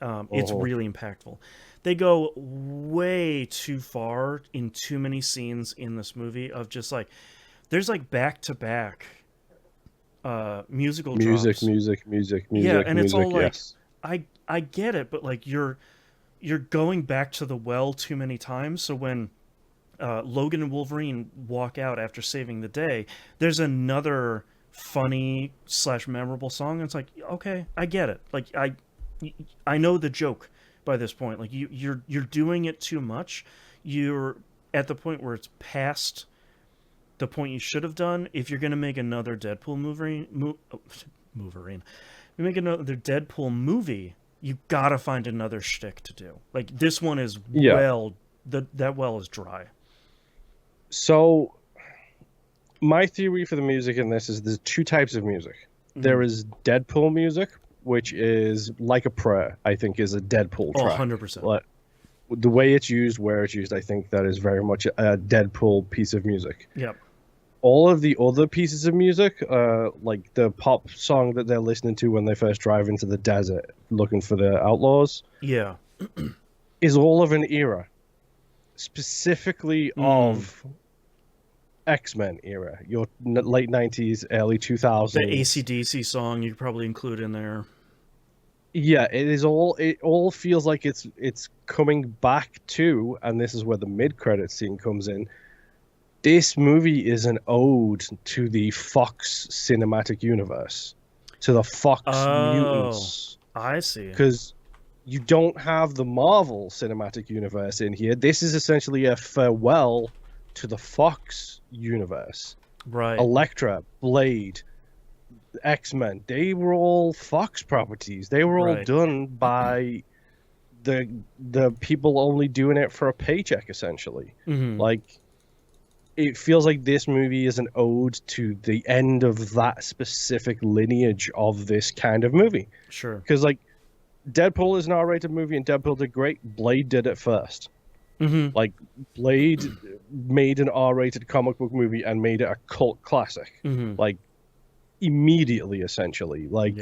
it's Uh-huh. really impactful. They go way too far in too many scenes in this movie of just like there's like back to back musical Music, drops. Yeah, and it's all like yes. I get it, but like you're going back to the well too many times. So when Logan and Wolverine walk out after saving the day, there's another funny / memorable song. And it's like, okay, I get it. Like I know the joke by this point. Like you're doing it too much. You're at the point where it's past the point you should have done. If you're gonna make another Deadpool Wolverine, you make another Deadpool movie, you gotta find another shtick to do. Like this one is that well is dry. So my theory for the music in this is there's two types of music. There is Deadpool music, which is like a prayer, I think is a Deadpool track. 100%. Like, the way it's used, where it's used, I think that is very much a Deadpool piece of music. Yep. All of the other pieces of music, like the pop song that they're listening to when they first drive into the desert looking for the outlaws, is all of an era, specifically of X-Men era, your late 90s, early 2000s. The AC/DC song you could probably include in there. Yeah, it all feels like it's coming back to, and this is where the mid-credit scene comes in. This movie is an ode to the Fox cinematic universe, to the Fox mutants. I see. Because you don't have the Marvel cinematic universe in here. This is essentially a farewell to the Fox universe. Right. Elektra, Blade, X-Men, they were all Fox properties. They were all done by the people only doing it for a paycheck, essentially. Like, it feels like this movie is an ode to the end of that specific lineage of this kind of movie. Sure. Because, like, Deadpool is an R-rated movie, and Deadpool did great. Blade did it first. Like, Blade made an R-rated comic book movie and made it a cult classic. Like, immediately, essentially. Like,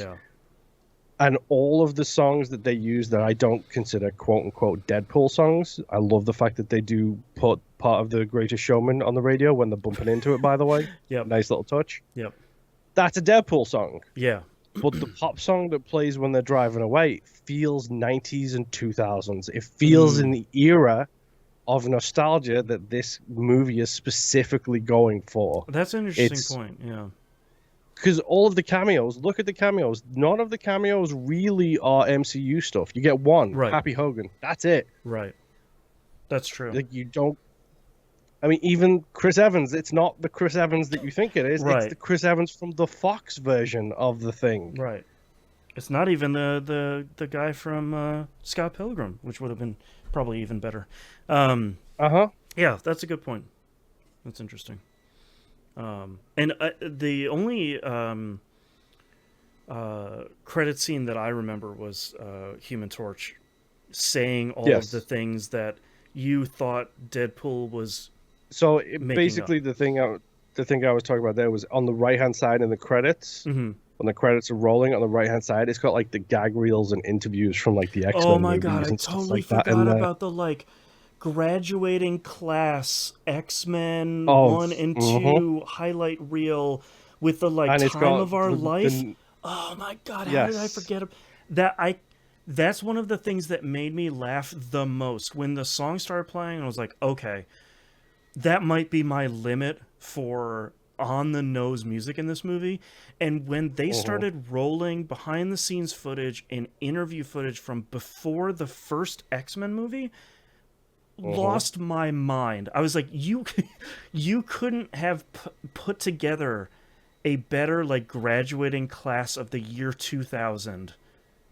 and all of the songs that they use that I don't consider quote-unquote Deadpool songs, I love the fact that they do put part of The Greatest Showman on the radio when they're bumping into it, by the way. Nice little touch. That's a Deadpool song. But the pop song that plays when they're driving away feels 90s and 2000s. It feels in the era of nostalgia that this movie is specifically going for. That's an interesting point, yeah. Because all of the cameos, look at the cameos. None of the cameos really are MCU stuff. You get one, Happy Hogan. That's it. Right. That's true. Like, you don't... I mean, even Chris Evans, it's not the Chris Evans that you think it is. It's the Chris Evans from the Fox version of the thing. Right. It's not even the guy from Scott Pilgrim, which would have been probably even better. Yeah, that's a good point. That's interesting. And the only credit scene that I remember was Human Torch saying all of the things that you thought Deadpool was. So basically, the thing I was talking about there was on the right hand side in the credits. When the credits are rolling on the right hand side, it's got like the gag reels and interviews from like the X-Men. Oh my movies god! I and totally stuff like forgot that about the like graduating class X-Men 1 and 2 highlight reel with the like and time of our life. Oh my god! How did I forget that? That's one of the things that made me laugh the most when the song started playing. I was like, okay, that might be my limit for on the nose music in this movie. And when they started rolling behind the scenes footage and interview footage from before the first X-Men movie, lost my mind. I was like, you couldn't have put together a better like graduating class of the year 2000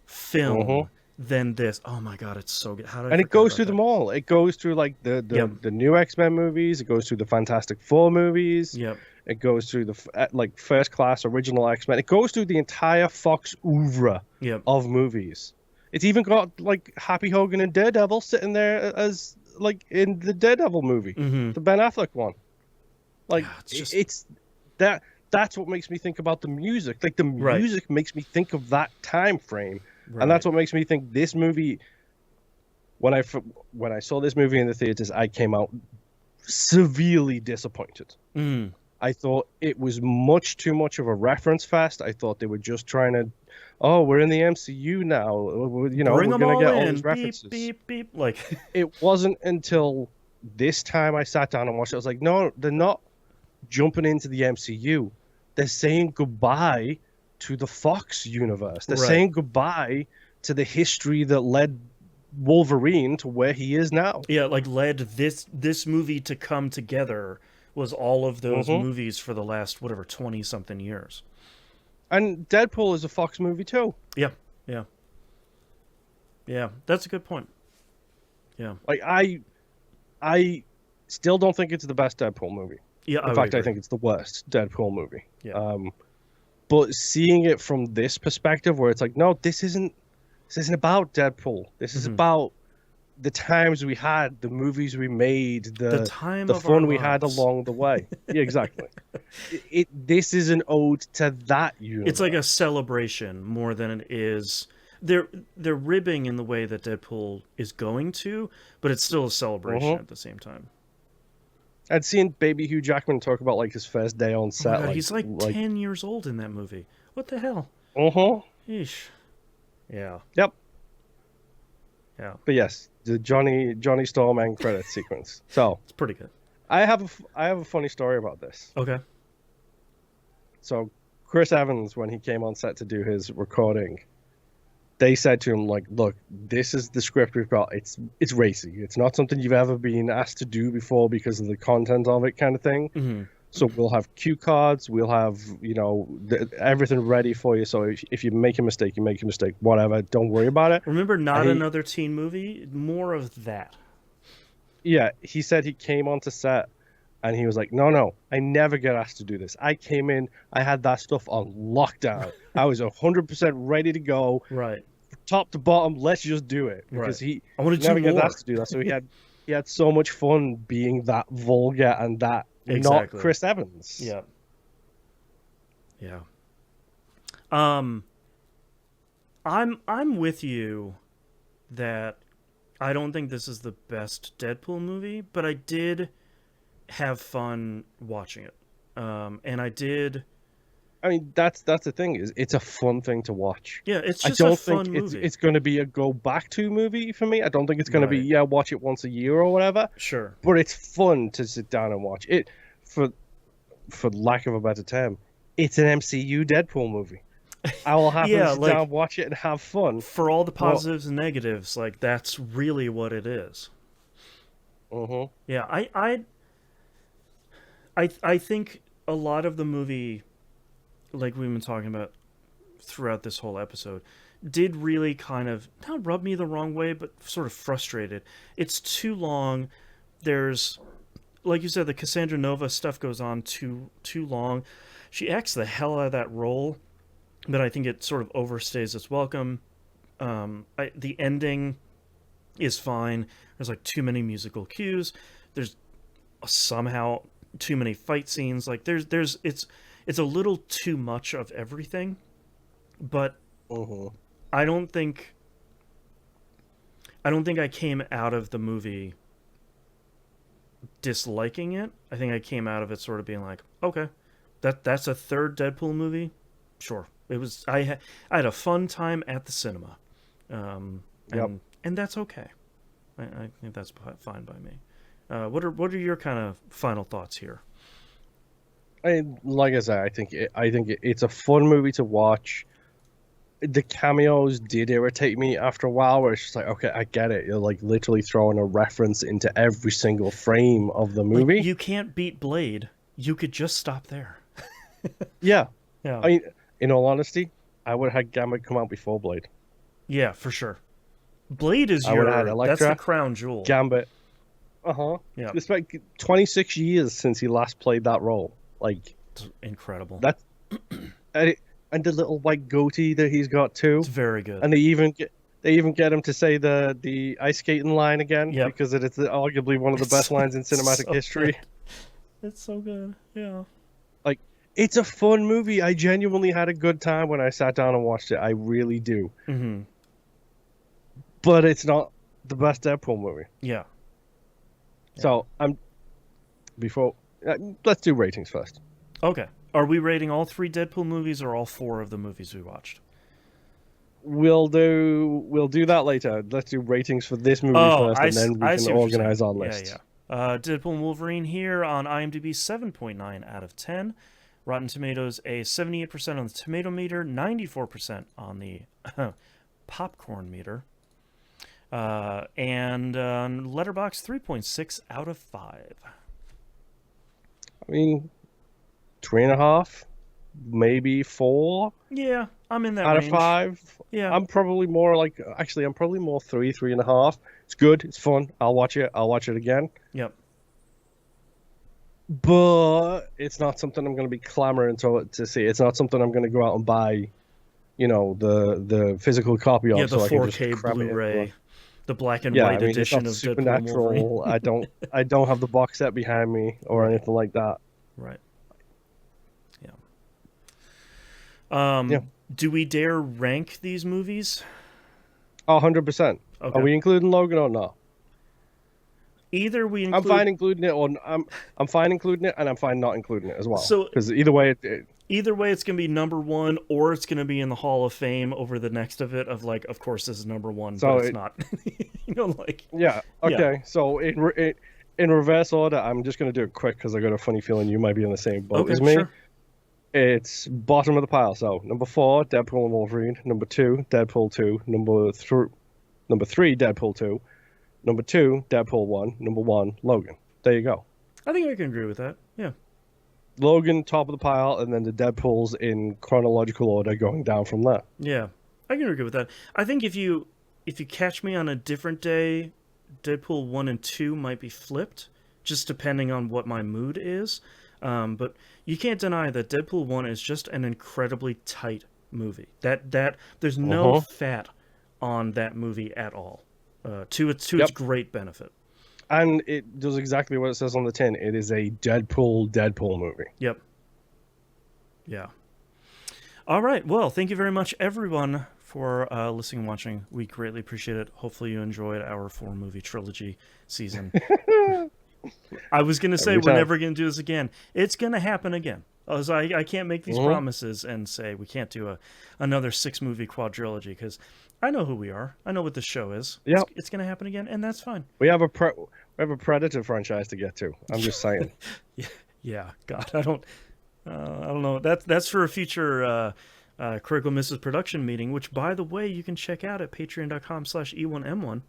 film than this. Oh my god, it's so good. How did I it goes through them all. It goes through like the new X-Men movies. It goes through the Fantastic Four movies. It goes through the like first class original X-Men. It goes through the entire Fox oeuvre of movies. It's even got like Happy Hogan and Daredevil sitting there as like in the Daredevil movie, the Ben Affleck one. Like it's that's what makes me think about the music. Like the music makes me think of that time frame. And that's what makes me think this movie, when I saw this movie in the theaters, I came out severely disappointed. I thought it was much too much of a reference fest. I thought they were just trying to, we're in the MCU now. We're going to get all these references. Beep, beep, beep. Like it wasn't until this time I sat down and watched it. I was like, no, they're not jumping into the MCU. They're saying goodbye to the Fox universe. They're saying goodbye to the history that led Wolverine to where he is now. Yeah, like led this movie to come together was all of those movies for the last 20-something years. And Deadpool is a Fox movie too. Yeah, yeah, yeah. That's a good point. Yeah, Like I still don't think it's the best Deadpool movie. yeah. In I would fact, I agree. think it's the worst Deadpool movie. Yeah, But seeing it from this perspective, where it's like, no, this isn't about Deadpool. This is hmm about the times we had, the movies we made, the the time the of our fun we had lives. along the way. Yeah, exactly. This is an ode to that It's like a universe. celebration more than it is. They're ribbing in the way that Deadpool is going to, but it's still a celebration Hmm. at the same time. I'd seen Baby Hugh Jackman talk about like his first day on Oh my set, god, he's like like, 10 years old in that movie. What the hell? uh-huh. Eesh. Yeah, Yep. yeah. But yes, the Johnny Storm end credit sequence. So It's pretty good. I have a funny story about this. Okay. So Chris Evans, when he came on set to do his recording, they said to him like, "Look, this is the script we've got. It's racy. It's not something you've ever been asked to do before because of the content of it, kind of thing. hmm So we'll have cue cards. We'll have everything ready for you. So if you make a mistake, you make a mistake. Whatever. Don't worry about it." Remember, And not another teen movie. More of that. he said he came onto set and he was like, no, I never get asked to do this. I came in, I had that stuff on lockdown. I was 100% ready to go, Right. top to bottom. Let's just do it, because Right. he I want to do never gets more. asked to do that. So he had so much fun being that vulgar and that not Exactly. Chris Evans. Yeah. Yeah. Um, I'm with you that I don't think this is the best Deadpool movie, but I did have fun watching it. And I did. I mean, that's the thing, is it's a fun thing to watch. Yeah, it's I just a don't think fun movie. it's going to be a go back to movie for me. I don't think it's going to be, Right. yeah, watch it once a year or whatever. Sure. But it's fun to sit down and watch it. For lack of a better term, it's an MCU Deadpool movie. I will happily Yeah, sit like down, watch it, and have fun. for all the But positives and negatives, like that's really what it is. uh-huh. Yeah, I think a lot of the movie, like we've been talking about throughout this whole episode, did really kind of not rub me the wrong way, but sort of frustrated. It's too long. There's, like you said, the Cassandra Nova stuff goes on too long. She acts the hell out of that role, but I think it sort of overstays its welcome. The ending is fine. There's like too many musical cues. There's somehow too many fight scenes. Like there's it's a little too much of everything. But Uh-huh. I don't think I don't think I came out of the movie disliking it. I think I came out of it sort of being like, okay, that's a third Deadpool movie. Sure, it was. I had a fun time at the cinema, Yep. and that's okay. I think that's fine by me. What are your kind of final thoughts here? Like I said, I think it's a fun movie to watch. The cameos did irritate me after a while, where it's just like, okay, I get it. You're like literally throwing a reference into every single frame of the Like movie. you can't beat Blade. You could just stop there. Yeah. Yeah, I mean, in all honesty, I would have had Gambit come out before Blade. yeah, for sure. Blade is I would have had that's the Elektra, crown jewel. Gambit. Uh-huh. Yeah, It's like 26 years since he last played that role. Like, it's incredible. that's and the little white goatee that he's got too. It's very good. And they even get him to say the ice skating line again, Yep. because it is arguably one of the It's best so- lines in it's cinematic so history. good. It's so good. Yeah. Like, it's a fun movie. I genuinely had a good time when I sat down and watched it. I really do. Mm-hmm. But it's not the best Deadpool movie. Yeah. So before let's do ratings first. Okay. Are we rating all three Deadpool movies or all four of the movies we watched? We'll do that later. Let's do ratings for this movie Oh, first, and then we I can see what you're organize saying. our list. Yeah, yeah. Deadpool and Wolverine here on IMDb 7.9 out of 10. Rotten Tomatoes a 78% on the tomato meter, 94% on the popcorn meter. And Letterboxd 3.6 out of 5. I mean, 3.5. maybe 4 Yeah, I'm in that out of range. 5. Yeah. I'm probably more like, actually, I'm probably more 3, 3.5. It's good. It's fun. I'll watch it. I'll watch it again. Yep. But it's not something I'm going to be clamoring to see. It's not something I'm going to go out and buy, the physical copy Yeah, of, the so I can just 4K cram it into a. Blu-ray, the black and Yeah, I white mean, it's edition not of Deadpool and Wolverine. supernatural. I don't have the box set behind me or Right. anything like that. Right. Yeah. Yeah. Do we dare rank these movies? 100%. Are Okay. we including Logan or not? Either we I'm include fine including it, or I'm fine including it, and I'm fine not including it as well. so Because either way, either way it's going to be number 1 or it's going to be in the Hall of Fame over the next of it of like of course this is number 1 but so it's not. Like yeah, yeah. okay. So in reverse order, I'm just gonna do it quick because I got a funny feeling you might be in the same boat Okay, as me. sure. It's bottom of the pile. So number 4, Deadpool and Wolverine. Number 2, Deadpool 2. Number 3, Deadpool 2. Number 2, Deadpool 1. Number 1, Logan. There you go. I think I can agree with that. Yeah. Logan top of the pile, and then the Deadpools in chronological order going down from there. Yeah. I can agree with that. I think if you catch me on a different day, Deadpool 1 and 2 might be flipped, just depending on what my mood is. But you can't deny that Deadpool 1 is just an incredibly tight movie. That there's no fat on that movie at all. To its Yep. great benefit. And it does exactly what it says on the tin. It is a Deadpool movie. Yep. Yeah. All right. Well, thank you very much, everyone, for listening and watching. We greatly appreciate it. Hopefully, you enjoyed our 4-movie trilogy season. I was going to say Every we're time. never going to do this again. It's going to happen again. I can't make these promises and say we can't do another 6-movie quadrilogy because I know who we are. I know what this show is. Yep. It's going to happen again, and that's fine. We have a Predator franchise to get to. I'm just saying. Yeah. God, I don't know. That's for a future Critical Misses production meeting, which, by the way, you can check out at patreon.com/E1M1.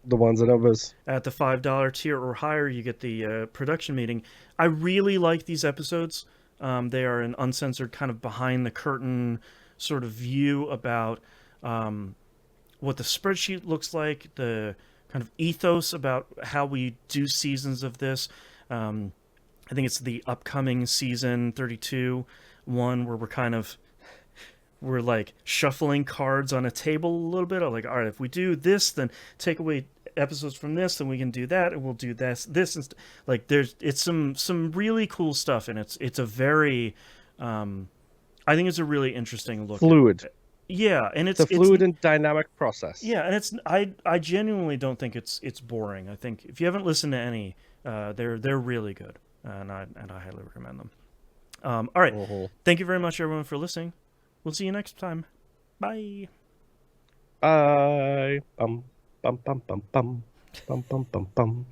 The ones and others. At the $5 tier or higher, you get the production meeting. I really like these episodes. They are an uncensored kind of behind the curtain sort of view about what the spreadsheet looks like, the kind of ethos about how we do seasons of this. I think it's the upcoming season 32 one where we're like shuffling cards on a table a little bit. I'm like, all right, if we do this, then take away episodes from this, then we can do that, and we'll do this like it's some really cool stuff, and it's a very I think it's a really interesting look. Fluid. Yeah, and It's a fluid and dynamic process. yeah, and it's I genuinely don't think it's boring. I think if you haven't listened to any, they're really good, and I highly recommend them. All right, thank you very much everyone for listening. We'll see you next time. Bye. Bye. Bum bum bum bum bum bum bum bum.